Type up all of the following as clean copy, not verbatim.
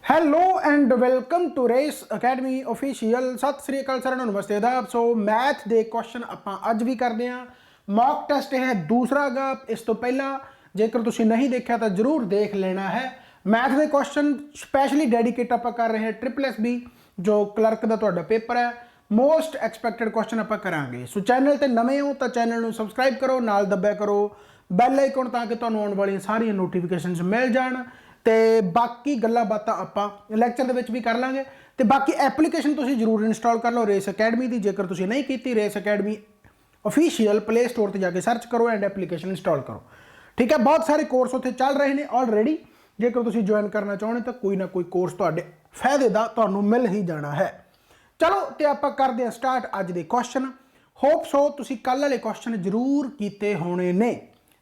Hello and welcome to race academy official. ਸਤਿ ਸ੍ਰੀ ਅਕਾਲ ਸਾਰਿਆਂ ਨੂੰ, ਨਮਸਤੇ ਆਦਾਬ। ਸੋ ਮੈਥ ਦੇ ਕੁਐਸਚਨ ਆਪਾਂ ਅੱਜ ਵੀ ਕਰਦੇ ਹਾਂ। ਮੌਕ ਟੈਸਟ ਹੈ ਦੂਸਰਾ ਗਾ। ਇਸ ਤੋਂ ਪਹਿਲਾਂ ਜੇਕਰ ਤੁਸੀਂ ਨਹੀਂ ਦੇਖਿਆ ਤਾਂ ਜ਼ਰੂਰ ਦੇਖ ਲੈਣਾ ਹੈ। ਮੈਥ ਦੇ ਕੁਐਸਚਨ ਸਪੈਸ਼ਲੀ ਡੈਡੀਕੇਟ ਆਪਾਂ ਕਰ ਰਹੇ ਹਾਂ SSSB ਜੋ ਕਲਰਕ ਦਾ ਤੁਹਾਡਾ ਪੇਪਰ ਹੈ। ਮੋਸਟ ਐਕਸਪੈਕਟਡ ਕੁਐਸਚਨ ਆਪਾਂ ਕਰਾਂਗੇ। ਸੋ ਚੈਨਲ ਤੇ ਨਵੇਂ ਹੋ ਤਾਂ ਚੈਨਲ ਨੂੰ ਸਬਸਕ੍ਰਾਈਬ ਕਰੋ, ਨਾਲ ਦੱਬਿਆ ਕਰੋ ਬੈਲ ਆਈਕਨ ਤਾਂ ਕਿ ਤੁਹਾਨੂੰ ਆਉਣ ਵਾਲੀਆਂ ਸਾਰੀਆਂ ਨੋਟੀਫਿਕੇਸ਼ਨਸ ਮਿਲ ਜਾਣ। ਤੇ ਬਾਕੀ ਗੱਲਾਂ ਬਾਤਾਂ ਆਪਾਂ ਲੈਕਚਰ ਦੇ ਵਿੱਚ ਵੀ ਕਰ ਲਾਂਗੇ। ਤੇ ਬਾਕੀ ਐਪਲੀਕੇਸ਼ਨ ਤੁਸੀਂ ਜ਼ਰੂਰ ਇੰਸਟਾਲ ਕਰ ਲਓ ਰੇਸ ਅਕੈਡਮੀ ਦੀ। ਜੇਕਰ ਤੁਸੀਂ ਨਹੀਂ ਕੀਤੀ, race academy official play store ਤੇ ਜਾ ਕੇ ਸਰਚ ਕਰੋ ਐਂਡ ਐਪਲੀਕੇਸ਼ਨ ਇੰਸਟਾਲ ਕਰੋ। ਠੀਕ ਹੈ, ਬਹੁਤ ਸਾਰੇ ਕੋਰਸ ਉੱਥੇ ਚੱਲ ਰਹੇ ਨੇ ਆਲਰੇਡੀ। ਜੇਕਰ ਤੁਸੀਂ ਜੁਆਇਨ ਕਰਨਾ ਚਾਹੁੰਦੇ ਤਾਂ ਕੋਈ ਨਾ ਕੋਈ ਕੋਰਸ ਤੁਹਾਡੇ ਫਾਇਦੇ ਦਾ ਤੁਹਾਨੂੰ ਮਿਲ ਹੀ ਜਾਣਾ ਹੈ। ਚਲੋ ਤੇ ਆਪਾਂ ਕਰਦੇ ਹਾਂ ਸਟਾਰਟ ਅੱਜ ਦੇ ਕੁਐਸਚਨ। ਹੋਪ ਸੋ ਤੁਸੀਂ ਕੱਲ ਵਾਲੇ ਕੁਐਸਚਨ ਜ਼ਰੂਰ ਕੀਤੇ ਹੋਣੇ ਨੇ,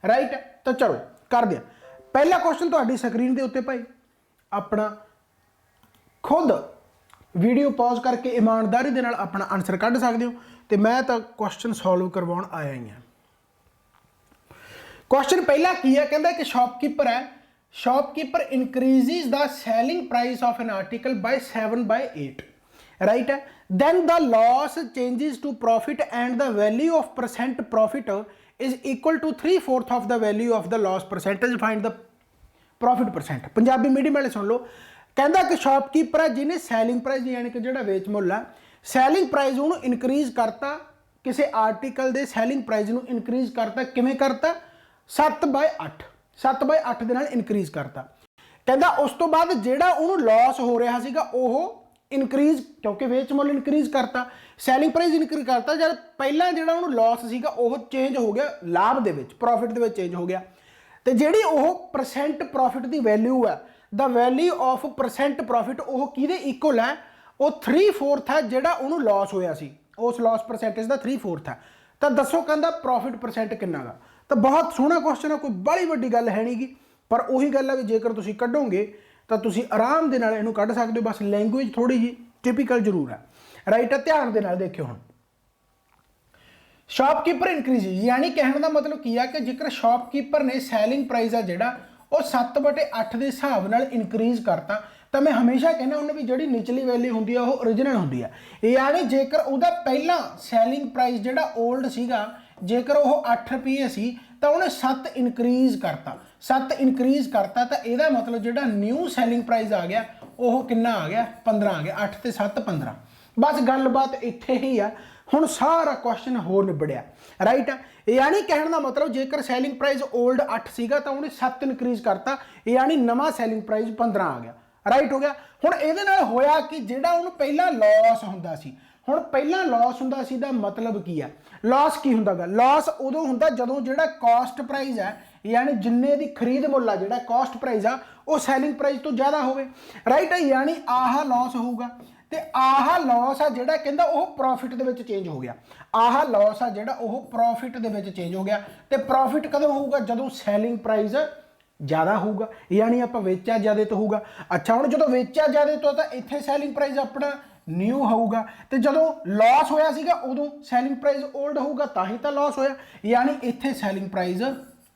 ਰਾਈਟ। ਤਾਂ ਚਲੋ ਕਰਦੇ ਹਾਂ। पहला क्वेश्चन ਤੁਹਾਡੀ ਸਕਰੀਨ ਦੇ ਉੱਤੇ ਭਾਈ ਆਪਣਾ खुद वीडियो पॉज करके ईमानदारी ਦੇ ਨਾਲ ਆਪਣਾ ਆਨਸਰ ਕੱਢ ਸਕਦੇ ਹੋ। ਤੇ ਮੈਂ ਤਾਂ ਕੁਐਸਚਨ ਸੋਲਵ ਕਰਵਾਉਣ ਆਇਆ ਹੀ ਹਾਂ। ਕੁਐਸਚਨ ਪਹਿਲਾ ਕੀ ਹੈ, ਕਹਿੰਦਾ ਕਿ ਸ਼ਾਪਕੀਪਰ ਹੈ, shopkeeper increases the selling price of an article by 7/8, right? Then the loss changes to profit and the value of percent profit is equal to 3/4 of the value of the loss percentage. Find the profit percent. Punjabi medium वाले सुन लो। कहता कि shopkeeper है जिन्हें selling price यानी कि जो vetch मुल है सैलिंग प्राइस उन्होंने इनक्रीज करता, किसी आर्टिकल के सैलिंग प्राइस को इनक्रीज करता। किमें करता? 7/8 7/8 ਦੇ ਨਾਲ ਇਨਕਰੀਜ਼ ਕਰਤਾ। ਕਹਿੰਦਾ ਉਸ ਤੋਂ ਬਾਅਦ ਜਿਹੜਾ ਉਹਨੂੰ ਲਾਸ ਹੋ ਰਿਹਾ ਸੀਗਾ ਉਹ ਇਨਕਰੀਜ਼, ਕਿਉਂਕਿ ਵੇਚ ਮੁੱਲ ਇਨਕਰੀਜ਼ ਕਰਤਾ, ਸੈਲਿੰਗ ਪ੍ਰਾਈਸ ਇਨਕਰੀਜ਼ ਕਰਤਾ। ਜਦ ਪਹਿਲਾਂ ਜਿਹੜਾ ਉਹਨੂੰ ਲਾਸ ਸੀਗਾ ਉਹ ਚੇਂਜ ਹੋ ਗਿਆ ਲਾਭ ਦੇ ਵਿੱਚ, ਪ੍ਰੋਫਿਟ ਦੇ ਵਿੱਚ ਚੇਂਜ ਹੋ ਗਿਆ। ਤੇ ਜਿਹੜੀ ਉਹ ਪਰਸੈਂਟ ਪ੍ਰੋਫਿਟ ਦੀ ਵੈਲਿਊ ਹੈ, ਦਾ ਵੈਲਿਊ ਆਫ ਪਰਸੈਂਟ ਪ੍ਰੋਫਿਟ, ਉਹ ਕਿਹਦੇ ਇਕੁਅਲ ਹੈ? ਉਹ 3/4 ਹੈ ਜਿਹੜਾ ਉਹਨੂੰ ਲਾਸ ਹੋਇਆ ਸੀ, ਉਸ ਲਾਸ ਪਰਸੈਂਟੇਜ ਦਾ 3/4 ਹੈ। ਤਾਂ ਦੱਸੋ ਕਹਿੰਦਾ ਪ੍ਰੋਫਿਟ ਪਰਸੈਂਟ ਕਿੰਨਾ ਗਾ। ਤਾਂ ਬਹੁਤ ਸੋਹਣਾ ਕੁਐਸਚਨ ਹੈ, ਕੋਈ ਬੜੀ ਵੱਡੀ ਗੱਲ ਹੈ ਨਹੀਂ ਗੀ। ਪਰ ਉਹੀ ਗੱਲ ਹੈ ਵੀ ਜੇਕਰ ਤੁਸੀਂ ਕੱਢੋਗੇ ਤਾਂ ਤੁਸੀਂ ਆਰਾਮ ਦੇ ਨਾਲ ਇਹਨੂੰ ਕੱਢ ਸਕਦੇ ਹੋ। ਬਸ ਲੈਂਗੁਏਜ ਥੋੜੀ ਜਿਹੀ ਟਿਪੀਕਲ ਜ਼ਰੂਰ ਹੈ, ਰਾਈਟ। ਧਿਆਨ ਦੇ ਨਾਲ ਦੇਖਿਓ। ਹੁਣ ਸ਼ਾਪਕੀਪਰ ਇਨਕਰੀਜ਼, ਯਾਨੀ ਕਹਿਣ ਦਾ ਮਤਲਬ ਕੀ ਆ ਕਿ ਜੇਕਰ ਸ਼ਾਪਕੀਪਰ ਨੇ ਸੈਲਿੰਗ ਪ੍ਰਾਈਸ ਆ ਜਿਹੜਾ ਉਹ 7/8 ਦੇ ਹਿਸਾਬ ਨਾਲ ਇਨਕਰੀਜ਼ ਕਰਤਾ, ਤਾਂ ਮੈਂ ਹਮੇਸ਼ਾ ਕਹਿੰਦਾ ਹੁੰਦਾ ਵੀ ਜਿਹੜੀ ਨਿਚਲੀ ਵੈਲਿਊ ਹੁੰਦੀ ਆ ਉਹ ਓਰੀਜਨਲ ਹੁੰਦੀ ਆ। ਯਾਨੀ ਜੇਕਰ ਉਹਦਾ ਪਹਿਲਾਂ ਸੈਲਿੰਗ ਪ੍ਰਾਈਸ ਜਿਹੜਾ ਓਲਡ ਸੀਗਾ, ਜੇਕਰ ਉਹ 8 ਰੁਪਏ ਸੀ ਤਾਂ ਉਹਨੇ 7 ਇਨਕਰੀਜ਼ ਕਰਤਾ, 7 ਇਨਕਰੀਜ਼ ਕਰਤਾ। ਤਾਂ ਇਹਦਾ ਮਤਲਬ ਜਿਹੜਾ ਨਿਊ ਸੈਲਿੰਗ ਪ੍ਰਾਈਸ ਆ ਗਿਆ ਉਹ ਕਿੰਨਾ ਆ ਗਿਆ? 15 ਆ ਗਿਆ। 8 ਤੇ 7 15। ਬਸ ਗੱਲਬਾਤ ਇੱਥੇ ਹੀ ਆ। ਹੁਣ ਸਾਰਾ ਕੁਐਸਚਨ ਹੋਰ ਨਿਬੜਿਆ, ਰਾਈਟ। ਯਾਨੀ ਕਹਿਣ ਦਾ ਮਤਲਬ ਜੇਕਰ ਸੈਲਿੰਗ ਪ੍ਰਾਈਸ ਓਲਡ 8 ਸੀਗਾ ਤਾਂ ਉਹਨੇ 7 ਇਨਕਰੀਜ਼ ਕਰਤਾ, ਯਾਨੀ ਨਵਾਂ ਸੈਲਿੰਗ ਪ੍ਰਾਈਸ 15 ਆ ਗਿਆ, ਰਾਈਟ ਹੋ ਗਿਆ। ਹੁਣ ਇਹਦੇ ਨਾਲ ਹੋਇਆ ਕਿ ਜਿਹੜਾ ਉਹਨੂੰ ਪਹਿਲਾਂ ਲਾਸ ਹੁੰਦਾ ਸੀ, ਹੁਣ ਪਹਿਲਾਂ ਲਾਸ ਹੁੰਦਾ ਸੀ ਦਾ ਮਤਲਬ ਕੀ ਆ? ਲਾਸ ਕੀ ਹੁੰਦਾ ਗਾ? ਲਾਸ ਉਦੋਂ ਹੁੰਦਾ ਜਦੋਂ ਜਿਹੜਾ ਕਾਸਟ ਪ੍ਰਾਈਸ ਹੈ, ਯਾਨੀ ਜਿੰਨੇ ਦੀ ਖਰੀਦ ਮੁੱਲ ਆ, ਜਿਹੜਾ ਕਾਸਟ ਪ੍ਰਾਈਸ ਆ ਉਹ ਸੈਲਿੰਗ ਪ੍ਰਾਈਸ ਤੋਂ ਜ਼ਿਆਦਾ ਹੋਵੇ, ਰਾਈਟ। ਯਾਨੀ ਆਹ ਲਾਸ ਹੋਊਗਾ ਤੇ ਆਹ ਲਾਸ ਆ ਜਿਹੜਾ ਕਹਿੰਦਾ ਉਹ ਪ੍ਰੋਫਿਟ ਦੇ ਵਿੱਚ ਚੇਂਜ ਹੋ ਗਿਆ। ਆਹ ਲਾਸ ਆ ਜਿਹੜਾ ਉਹ ਪ੍ਰੋਫਿਟ ਦੇ ਵਿੱਚ ਚੇਂਜ ਹੋ ਗਿਆ। ਤੇ ਪ੍ਰੋਫਿਟ ਕਦੋਂ ਹੋਊਗਾ? ਜਦੋਂ ਸੈਲਿੰਗ ਪ੍ਰਾਈਸ ਜ਼ਿਆਦਾ ਹੋਊਗਾ, ਯਾਨੀ ਆਪਾਂ ਵੇਚਿਆ ਜ਼ਿਆਦਾ ਤੋਂ ਹੋਊਗਾ। ਅੱਛਾ, ਹੁਣ ਜਦੋਂ ਵੇਚਿਆ ਜ਼ਿਆਦਾ ਤੋਂ ਤਾਂ ਇੱਥੇ ਸੈਲਿੰਗ ਪ੍ਰਾਈਸ ਆਪਣਾ ਨਿਊ ਹੋਊਗਾ, ਤੇ ਜਦੋਂ ਲਾਸ ਹੋਇਆ ਸੀਗਾ ਉਦੋਂ ਸੈਲਿੰਗ ਪ੍ਰਾਈਸ ਓਲਡ ਹੋਊਗਾ, ਤਾਂ ਹੀ ਤਾਂ ਲਾਸ ਹੋਇਆ। ਯਾਨੀ ਇੱਥੇ ਸੈਲਿੰਗ ਪ੍ਰਾਈਸ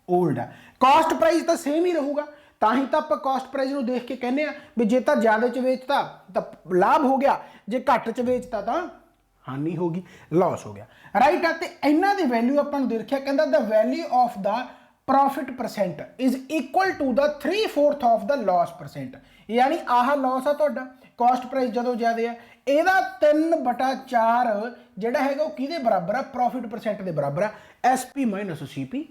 ਓਲਡ ਹੈ। ਕਾਸਟ ਪ੍ਰਾਈਸ ਤਾਂ ਸੇਮ ਹੀ ਰਹੂਗਾ, ਤਾਂ ਹੀ ਤਾਂ ਆਪਾਂ ਕਾਸਟ ਪ੍ਰਾਈਸ ਨੂੰ ਦੇਖ ਕੇ ਕਹਿੰਦੇ ਆ ਵੀ ਜੇ ਤਾਂ ਜ਼ਿਆਦਾ 'ਚ ਵੇਚਤਾ ਤਾਂ ਲਾਭ ਹੋ ਗਿਆ, ਜੇ ਘੱਟ 'ਚ ਵੇਚਤਾ ਤਾਂ ਹਾਨੀ ਹੋ ਗਈ, ਲਾਸ ਹੋ ਗਿਆ, ਰਾਈਟ ਆ। ਤੇ ਇਹਨਾਂ ਦੀ ਵੈਲਿਊ ਆਪਾਂ ਨੂੰ ਦੇਖਿਆ, ਕਹਿੰਦਾ the value of the profit percent is equal to the 3/4 of the loss percent. यानी आह लॉस है तुहाडा, कॉस्ट प्राइस जो ज़्यादा है, ਇਹਦਾ 3/4 ਜਿਹੜਾ ਹੈਗਾ ਉਹ ਕਿਹਦੇ ਬਰਾਬਰ ਆ? ਪ੍ਰੋਫਿਟ ਪਰਸੈਂਟ ਦੇ ਬਰਾਬਰ ਆ। SP minus CP,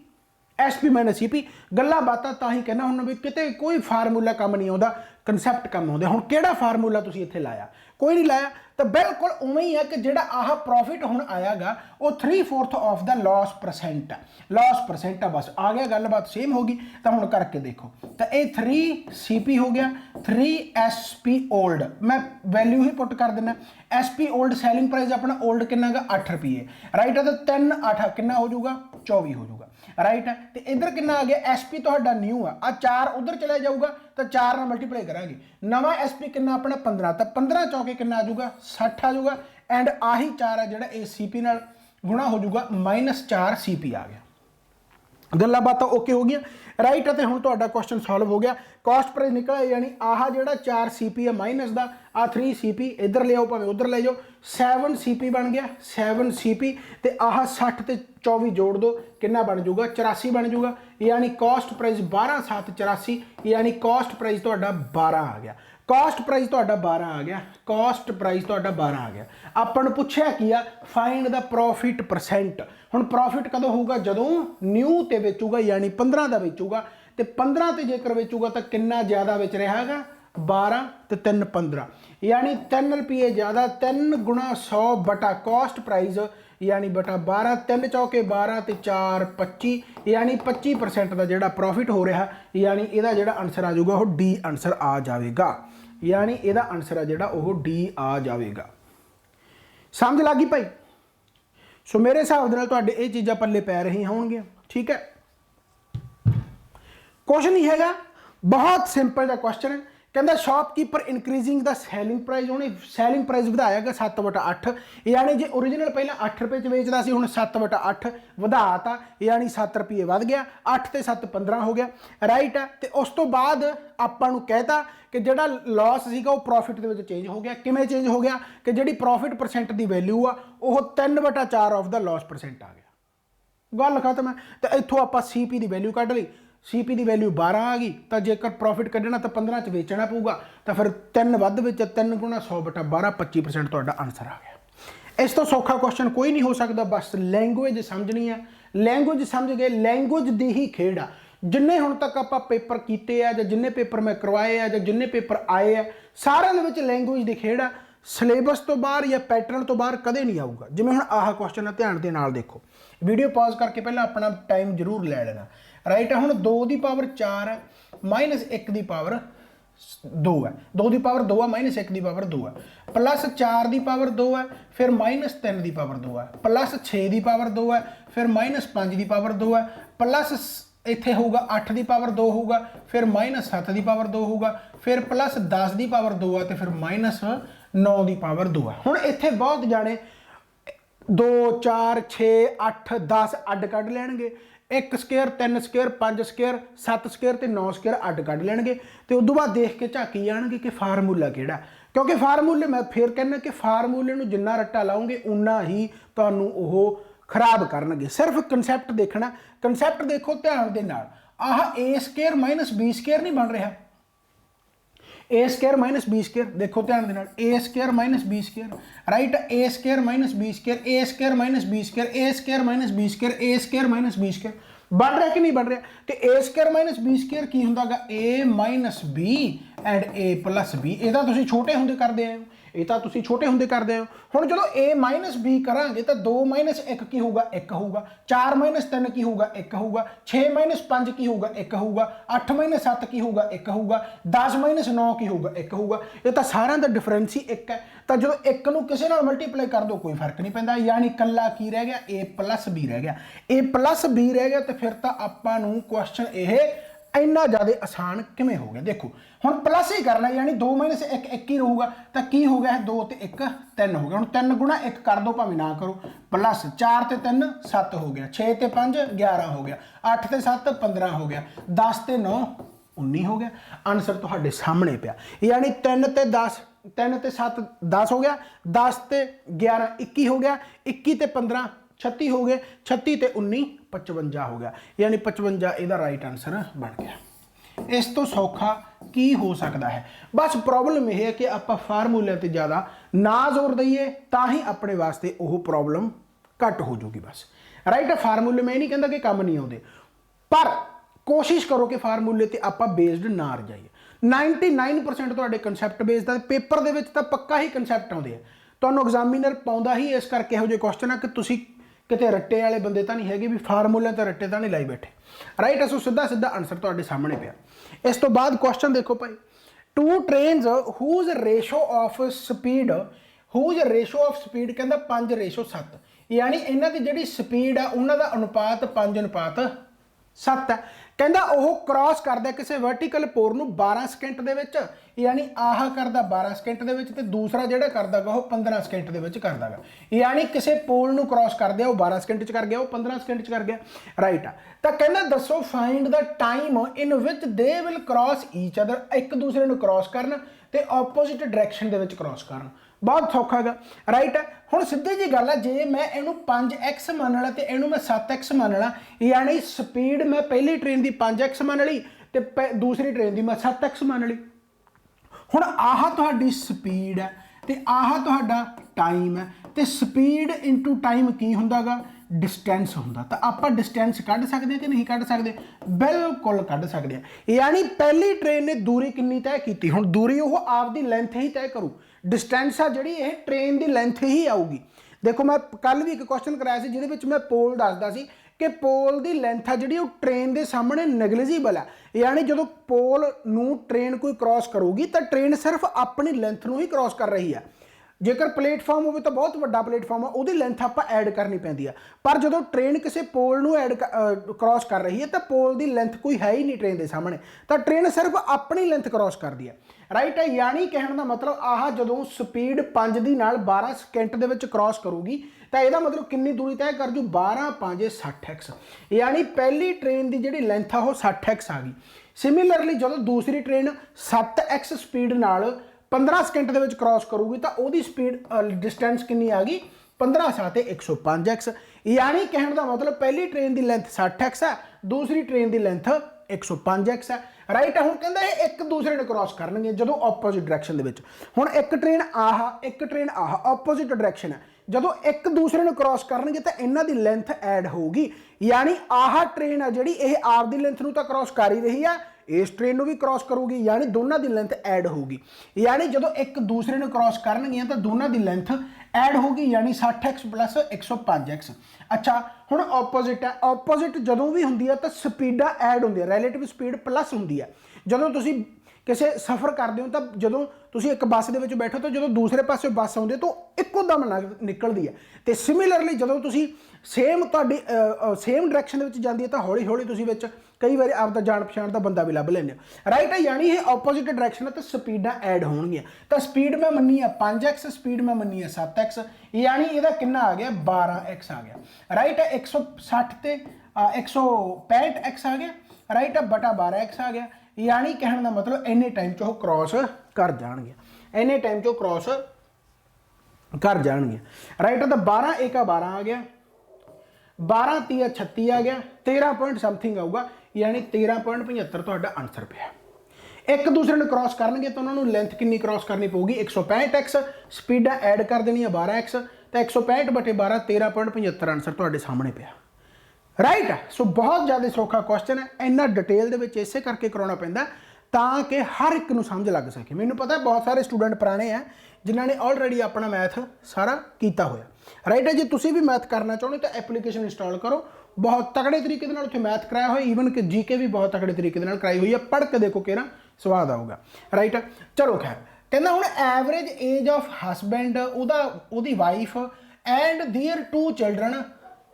SP minus CP। ਗੱਲਾਂ ਬਾਤਾਂ ਤਾਂ ਹੀ ਕਹਿਣਾ ਹੁਣ ਵੀ ਕਿਤੇ ਕੋਈ ਫਾਰਮੂਲਾ ਕੰਮ ਨਹੀਂ ਆਉਂਦਾ, ਕਨਸੈਪਟ ਕੰਮ ਆਉਂਦੇ। ਹੁਣ ਕਿਹੜਾ ਫਾਰਮੂਲਾ ਤੁਸੀਂ ਇੱਥੇ ਲਾਇਆ? ਕੋਈ ਨਹੀਂ ਲਾਇਆ। ਤਾਂ ਬਿਲਕੁਲ ਉਵੇਂ ਹੀ ਹੈ ਕਿ ਜਿਹੜਾ ਆਹ ਪ੍ਰੋਫਿਟ ਹੁਣ ਆਇਆਗਾ ਉਹ 3/4 ਆਫ ਦਾ ਲਾਸ ਪਰਸੈਂਟ ਹੈ, ਲਾਸ ਪਰਸੈਂਟ ਆ। ਬਸ ਆ ਗਿਆ, ਗੱਲਬਾਤ ਸੇਮ ਹੋ ਗਈ। ਤਾਂ ਹੁਣ ਕਰਕੇ ਦੇਖੋ, ਤਾਂ ਇਹ 3CP ਹੋ ਗਿਆ, 3SP ओल्ड। मैं वैल्यू ही पुट कर देना। SP ओल्ड सैलिंग प्राइस अपना ओल्ड कितना गा? 8 रुपये, राइट है। तो 3 8 कितना हो जाऊगा? 24 हो जाऊगा, राइट है। तो इधर कितना आ गया? SP तो न्यू है, आ 4 उधर चला जाऊगा तो 4 ਨਾਲ मल्टीप्लाई करांगे। नवा SP कितना अपना 15, तो 15 चौके कितना आ जाऊगा? 60 आ जाऊगा। एंड आही 4 है जो CP नाल गुणा हो जाऊगा, -4 CP आ गया, ਗੱਲਾਂ ਬਾਤਾਂ ਓਕੇ ਹੋ ਗਈਆਂ ਰਾਈਟ। ਅਤੇ ਹੁਣ ਤੁਹਾਡਾ ਕੁਐਸਚਨ ਸੋਲਵ ਹੋ ਗਿਆ। ਕਾਸਟ ਪ੍ਰਾइस ਨਿਕਲਿਆ यानी आह ਜਿਹੜਾ 4 CP है माइनस ਦਾ आ 3 CP इधर ले आओ भावें उधर ले जाओ 7 CP बन गया 7 CP ਤੇ आह 60 ਤੇ 24 जोड़ दो कितना बन जाऊगा 84 बन जाऊगा यानी कास्ट प्राइस 12 7 84 यानी कास्ट प्राइस ਤੁਹਾਡਾ 12 आ गया। ਕਾਸਟ ਪ੍ਰਾਈਸ ਤੁਹਾਡਾ 12 ਆ ਗਿਆ। ਕਾਸਟ ਪ੍ਰਾਈਸ ਤੁਹਾਡਾ 12 ਆ ਗਿਆ। ਆਪਾਂ ਨੂੰ ਪੁੱਛਿਆ ਕੀ ਆ ਫਾਈਂਡ ਦਾ ਪ੍ਰੋਫਿਟ ਪਰਸੈਂਟ। ਹੁਣ ਪ੍ਰੋਫਿਟ ਕਦੋਂ ਹੋਊਗਾ ਜਦੋਂ ਨਿਊ ਤੇ ਵੇਚੂਗਾ यानी 15 ਦਾ ਵੇਚੂਗਾ ਤੇ 15 ਤੇ ਜੇਕਰ ਵੇਚੂਗਾ ਤਾਂ ਕਿੰਨਾ ਜ਼ਿਆਦਾ ਵੇਚ ਰਿਹਾ ਹੈਗਾ 12 ਤੇ 3 15 यानी 3 रुपये ज़्यादा 3 गुणा 100 बटा कास्ट प्राइस यानी बटा 12 3 चौके 12 ਤੇ 4 25 यानी 25% ਦਾ ਜਿਹੜਾ ਪ੍ਰੋਫਿਟ ਹੋ ਰਿਹਾ यानी ਇਹਦਾ ਜਿਹੜਾ ਆਨਸਰ ਆ ਜਾਊਗਾ ਉਹ ਡੀ ਆਨਸਰ ਆ ਜਾਵੇਗਾ। यानी ਇਹਦਾ ਆਨਸਰ ਆ ਜਿਹੜਾ ਉਹ ਡੀ ਆ ਜਾਵੇਗਾ। ਸਮਝ ਲੱਗੀ ਭਾਈ। ਸੋ ਮੇਰੇ ਹਿਸਾਬ ਦੇ ਨਾਲ ਤੁਹਾਡੇ ਇਹ ਚੀਜ਼ਾਂ ਪੱਲੇ ਪੈ ਰਹੀਆਂ ਹੋਣਗੀਆਂ ਠੀਕ ਹੈ। ਕੁਛ ਨਹੀਂ ਹੈਗਾ ਬਹੁਤ ਸਿੰਪਲ ਜਿਹਾ ਕੁਐਸਚਨ ਹੈ। ਕਹਿੰਦਾ ਸ਼ਾਪਕੀਪਰ ਇਨਕਰੀਜ਼ਿੰਗ ਦਾ ਸੈਲਿੰਗ ਪ੍ਰਾਈਸ ਉਹਨੇ ਸੈਲਿੰਗ ਪ੍ਰਾਈਸ ਵਧਾਇਆਗਾ 7/8 यानी ਜੇ ओरिजिनल ਪਹਿਲਾਂ 8 ਰੁਪਏ ਚ ਵੇਚਦਾ ਸੀ ਹੁਣ 7/8 ਵਧਾਤਾ यानी 7 ਰੁਪਏ ਵੱਧ ਗਿਆ 8 ਤੇ 7 15 ਹੋ ਗਿਆ ਰਾਈਟ ਹੈ। ਤੇ ਉਸ ਤੋਂ ਬਾਅਦ ਆਪਾਂ ਨੂੰ ਕਹਿਤਾ ਕਿ ਜਿਹੜਾ ਲਾਸ ਸੀਗਾ ਉਹ ਪ੍ਰੋਫਿਟ ਦੇ ਵਿੱਚ ਚੇਂਜ ਹੋ ਗਿਆ। ਕਿਵੇਂ ਚੇਂਜ ਹੋ ਗਿਆ ਕਿ ਜਿਹੜੀ ਪ੍ਰੋਫਿਟ ਪਰਸੈਂਟ ਦੀ ਵੈਲਿਊ ਆ ਉਹ 3/4 ਆਫ ਦਾ ਲਾਸ ਪਰਸੈਂਟ ਆ ਗਿਆ। ਗੱਲ ਖਤਮ ਹੈ। ਤੇ ਇੱਥੋਂ ਆਪਾਂ ਸੀਪੀ ਦੀ ਵੈਲਿਊ ਕੱਢ ਲਈ सीपी की वैल्यू 12 आ गई तो जेकर प्रॉफिट कढ़ना तो 15 च बेचना पऊगा तो फिर 3 वध 3 गुणा 100 बटा 12 25% तुहाडा आंसर आ गया। इस तो सौखा क्वेश्चन कोई नहीं हो सकता। बस लैंगुएज समझनी है। लैंगुएज समझ गए लैंगुएज दी ही खेड़ आ। जिन्ने हुण तक आपां पेपर कीते आ जां जिन्ने पेपर मैं करवाए आ जां जिन्ने पेपर आए आ सारिਆਂ ਦੇ ਵਿੱਚ लैंगुएज ਦੀ खेड़ आ। सिलेबस तो बाहर या पैटर्न तो बाहर कदे नहीं आऊगा। जिवें हुण आह क्वेश्चन है ध्यान दे नाल देखो वीडियो पॉज करके पहले अपना टाइम जरूर लै लेना राइट है। हुण 2 की पावर 4 है माइनस 1 की पावर 2 है 2 की पावर 2 है माइनस 1 की पावर 2 है प्लस 4 की पावर 2 है फिर माइनस 3 की पावर 2 है प्लस 6 की पावर 2 है फिर माइनस 5 की पावर 2 है प्लस इत्थे होगा 8 की पावर 2 होगा फिर माइनस 7 की पावर 2 होगा फिर प्लस 10 की पावर 2 है तो फिर माइनस 9 की पावर 2 है। हुण इत्थे बहुत जाने 2 4 6 8 10 अड्ड कढ लैणगे 1 स्केयर 3 स्केयर 5 स्केयर 7 स्केयर ते 9 स्केयर अड्ड कढ लैणगे ते उदों बाद देख के झाकी जाणगे कि फार्मूला किहड़ा क्योंकि फार्मूले मैं फिर कहना कि फार्मूले नूं जिन्ना रट्टा लाओगे उन्ना ही तुहानूं ओह खराब करनगे। सिर्फ कंसैप्ट देखना कंसैप्ट देखो ध्यान दे नाल आह A square minus B square नहीं बन रहा A square minus B square देखो ध्यान दे नाल A square minus B square right A square minus B square A square minus B square A square minus B square A square minus B square बन रहा कि नहीं बन रहा कि A square minus B square की हुंदा गा A minus B and A plus B इहदा तुसीं छोटे हुंदे करदे आए हो ये तो तुसीं छोटे हुंदे करदे हो। हुण जदों ए माइनस बी करांगे तो 2 माइनस 1 की होगा 1 होगा 4 माइनस 3 की होगा 1 होगा 6 माइनस 5 की होगा 1 होगा 8 माइनस 7 की होगा 1 होगा 10 माइनस 9 की होगा 1 होगा ये तो सारा का डिफरेंस ही 1 है। तो जो 1 नूं किसी नाल मल्टीप्लाई कर दो कोई फर्क नहीं पैंदा यानी कल्ला की रह गया ए प्लस बी रह गया ए प्लस बी रह गया तो फिर तो आपां नूं क्वेश्चन ये इन्ना ज़्यादा आसान किमें हो गया। देखो हुण प्लस ही करना यानी 2 माइनस 1 1 ही रहूगा तो की हो गया है 2 ते 1 3 हो गया। हुण 3 गुणा 1 कर दो भावें ना करो प्लस 4 ते 3 7 हो गया 6 ते 5 11 हो गया 8 ते 7 15 हो गया 10 ते 9 19 हो गया। आंसर तुहाडे सामने पिया यानी 3 ते 10 3 ते 7 10 हो गया 10 ते 11 21 हो गया 21 ते 15 36 हो गए 36 ते 19 55 हो गया यानी 55 ਇਹਦਾ ਰਾਈਟ ਆਨਸਰ ਬਣ ਗਿਆ। ਇਸ ਤੋਂ ਸੌਖਾ ਕੀ ਹੋ ਸਕਦਾ ਹੈ। ਬਸ ਪ੍ਰੋਬਲਮ ਇਹ ਹੈ ਕਿ ਆਪਾਂ ਫਾਰਮੂਲੇ ਤੇ ਜ਼ਿਆਦਾ ਨਾ ਜ਼ੋਰ ਦਈਏ ਤਾਂ ਹੀ ਆਪਣੇ ਵਾਸਤੇ ਉਹ ਪ੍ਰੋਬਲਮ ਘੱਟ ਹੋ ਜੂਗੀ ਬਸ ਰਾਈਟ। ਫਾਰਮੂਲੇ ਮੈਂ ਇਹ ਨਹੀਂ ਕਹਿੰਦਾ ਕਿ ਕੰਮ ਨਹੀਂ ਆਉਂਦੇ ਪਰ ਕੋਸ਼ਿਸ਼ ਕਰੋ ਕਿ ਫਾਰਮੂਲੇ ਤੇ ਆਪਾਂ ਬੇਸਡ ਨਾ ਰਜਾਈਏ। 99% ਤੁਹਾਡੇ ਕਨਸੈਪਟ ਬੇਸਡ ਦਾ ਪੇਪਰ ਦੇ ਵਿੱਚ ਤਾਂ ਪੱਕਾ ਹੀ ਕਨਸੈਪਟ ਆਉਂਦੇ ਆ ਤੁਹਾਨੂੰ ਐਗਜ਼ਾਮੀਨਰ ਪਾਉਂਦਾ ਹੀ ਇਸ ਕਰਕੇ ਇਹੋ ਜਿਹੇ ਕੁਐਸਚਨ ਆ ਕਿ ਤੁਸੀਂ ਕਿਤੇ ਰੱਟੇ ਵਾਲੇ ਬੰਦੇ ਤਾਂ ਨਹੀਂ ਹੈਗੇ ਵੀ ਫਾਰਮੂਲੇ ਤੇ ਰੱਟੇ ਤਾਂ ਨਹੀਂ ਲਾਈ ਬੈਠੇ ਰਾਈਟ। ਸੋ ਸਿੱਧਾ ਸਿੱਧਾ ਆਨਸਰ ਤੁਹਾਡੇ ਸਾਹਮਣੇ ਪਿਆ। ਇਸ ਤੋਂ ਬਾਅਦ ਕੁਐਸਚਨ ਦੇਖੋ ਭਾਈ 2 trains whose ratio of speed ਕਹਿੰਦਾ 5:7 यानी इन्हां दी जिहड़ी स्पीड आ उन्हां दा अनुपात 5:7 7 ਹੈ। ਕਹਿੰਦਾ ਉਹ ਕ੍ਰਾਸ ਕਰਦਾ ਕਿਸੇ ਵਰਟੀਕਲ ਪੋਰ ਨੂੰ 12 ਸਕਿੰਟ ਦੇ ਵਿੱਚ, ਯਾਨੀ ਆਹ ਕਰਦਾ 12 ਸਕਿੰਟ ਦੇ ਵਿੱਚ ਤੇ ਦੂਸਰਾ ਜਿਹੜਾ ਕਰਦਾਗਾ ਉਹ 15 ਸਕਿੰਟ ਦੇ ਵਿੱਚ ਕਰਦਾਗਾ, ਯਾਨੀ ਕਿਸੇ ਪੋਲ ਨੂੰ ਕ੍ਰਾਸ ਕਰਦੇ ਆ ਉਹ 12 ਸਕਿੰਟ 'ਚ ਕਰ ਗਿਆ, ਉਹ 15 ਸਕਿੰਟ 'ਚ ਕਰ ਗਿਆ, ਰਾਈਟ ਆ। ਤਾਂ ਕਹਿੰਦਾ ਦੱਸੋ find the time in which they will cross each other, ਇੱਕ ਦੂਸਰੇ ਨੂੰ ਕ੍ਰਾਸ ਕਰਨ ਤੇ ਆਪੋਜ਼ਿਟ ਡਾਇਰੈਕਸ਼ਨ ਦੇ ਵਿੱਚ ਕ੍ਰਾਸ ਕਰਨ। बहुत सौखा है, राइट है। हुण सीधी जी गल है, जे मैं इनू 5x मान ला तो इनू मैं 7x मान ला, यानी स्पीड मैं पहली ट्रेन की 5x मान ली तो दूसरी ट्रेन की मैं 7x मान ली। हुण आह तुहाडी स्पीड है तो आह तुहाडा टाइम है, तो स्पीड इंटू टाइम की हुंदा गा, डिस्टेंस हुंदा। तो आप डिस्टेंस कढ़ सकते कि नहीं कढ़ सकते, बिल्कुल कढ़ सकते हैं। यानी पहली ट्रेन ने दूरी कितनी तय की, हुण दूरी वो आपकी लेंथ ही तय करू, डिस्टेंस आ जी ट्रेन की लेंथ ही आऊगी। देखो मैं कल भी एक क्वेश्चन कराया जिहदे मैं पोल दसदा सी कि पोल की लेंथ आ जी ट्रेन के सामने नैगलिजिबल है, यानी जो पोल नूं ट्रेन कोई क्रॉस करूगी तो ट्रेन सिर्फ अपनी लेंथ नूं ही क्रॉस कर रही है। जेकर प्लेटफॉर्म हो तो बहुत वड्डा प्लेटफॉर्म है, वो लेंथ आप ऐड करनी पैंदी है, पर जो ट्रेन किसी पोल नूं ऐड क्रॉस कर रही है तो पोल की लेंथ कोई है ही नहीं ट्रेन के सामने, तो ट्रेन सिर्फ अपनी लेंथ क्रॉस करती है, राइट है। यानी कहने का मतलब आह जो स्पीड 5 की 12 सेकेंड के क्रॉस करूगी तो यह मतलब कितनी दूरी तय कर जू, 12 5 60x, यानी पहली ट्रेन की जी लेंथ है वो 60x आ गई। सिमिलरली जो दूसरी ट्रेन 7x स्पीड नाल 15 सेकेंड के क्रॉस करूगी तो वो स्पीड डिस्टेंस कितनी आ गई, 15 7 105x, यानी कहने का मतलब पहली ट्रेन की लेंथ 60x है, दूसरी ट्रेन की लेंथ 105x है, राइट है। हुण कहंदा है एक दूसरे ने क्रॉस करनगे जो ऑपोजिट डायरैक्शन दे विच। हुण एक ट्रेन आह एक ट्रेन आह ऑपोजिट डायरैक्शन है, जो एक दूसरे ने क्रॉस करनगे तो इन्हां दी लेंथ ऐड होगी, यानी आह ट्रेन है जिहड़ी इह आपदी लेंथ नूं तां क्रॉस कर ही रही है, इस ट्रेन को भी क्रॉस करूगी, यानी दोनों की लेंथ ऐड होगी, यानी जो एक दूसरे ने क्रॉस करनगियां तो दोनों की लेंथ ऐड होगी, यानी 60x प्लस 105x। अच्छा हुण ऑपोजिट है, ऑपोजिट जो भी होंगी है तो स्पीडा ऐड होंगी, रैलेटिव स्पीड प्लस होंगी है। जो तुसी किसी सफ़र करते हो तो जो तुसी एक बस के बैठो तो जो दूसरे पासे बस आती है तो इक्को दम निकलती है, तो सिमिलरली जो तुसी सेम तुहाडी सेम डायरैक्शन जाती है तो हौली हौली तुसी विच कई बार आपका जान पछाण का बंदा भी लभ लेंगे, राइट है। यानी ये ऑपोजिट डायरैक्शन है तो स्पीडा ऐड होणगियां, तो स्पीड मैं मनी है 5x, स्पीड मैं मनी है 7x, यानी यदा कितना आ गया 12x आ गया, राइट है। 160 ते 165x आ गया, राइट है, बटा 12x आ गया, यानी कहने का मतलब इन्ने टाइम चो क्रॉस कर जाएंगे, इन्ने टाइम चो क्रॉस कर जाएंगे, राइट है। तो 12 1 12 आ गया, 12 30 36 आ गया, 13 पॉइंट समथिंग आऊगा, यानी 13.75 तुहाडा आंसर पिया। एक दूसरे ने क्रॉस करनगे तो उन्होंने लेंथ कितनी क्रॉस करनी पऊगी, 165x, स्पीडा ऐड कर देनी है 12x, तो 165 बटे 12 13.75 आंसर तुहाडे सामने पिया, राइट है। सो बहुत ज़्यादा सौखा क्वेश्चन है, इन्ना डिटेल दे इसे करके कराना पैंदा ताकि हर एक नूं समझ लग सके। मैनूं पता है बहुत सारे स्टूडेंट पुराने हैं जिन्होंने ऑलरेडी अपना मैथ सारा किया होया, राइट है। जो तुसीं भी मैथ करना चाहते तो एप्लीकेशन इंस्टॉल करो, बहुत तगड़े तरीके नाल उत्थे मैथ कराया हो, ईवन कि जीके भी बहुत तगड़े तरीके नाल कराई हुई है, पढ़ के देखो कि ना स्वाद आऊगा, राइट है। चलो खैर कहना हुण एवरेज एज ऑफ हसबैंड उहदी wife and their 2 children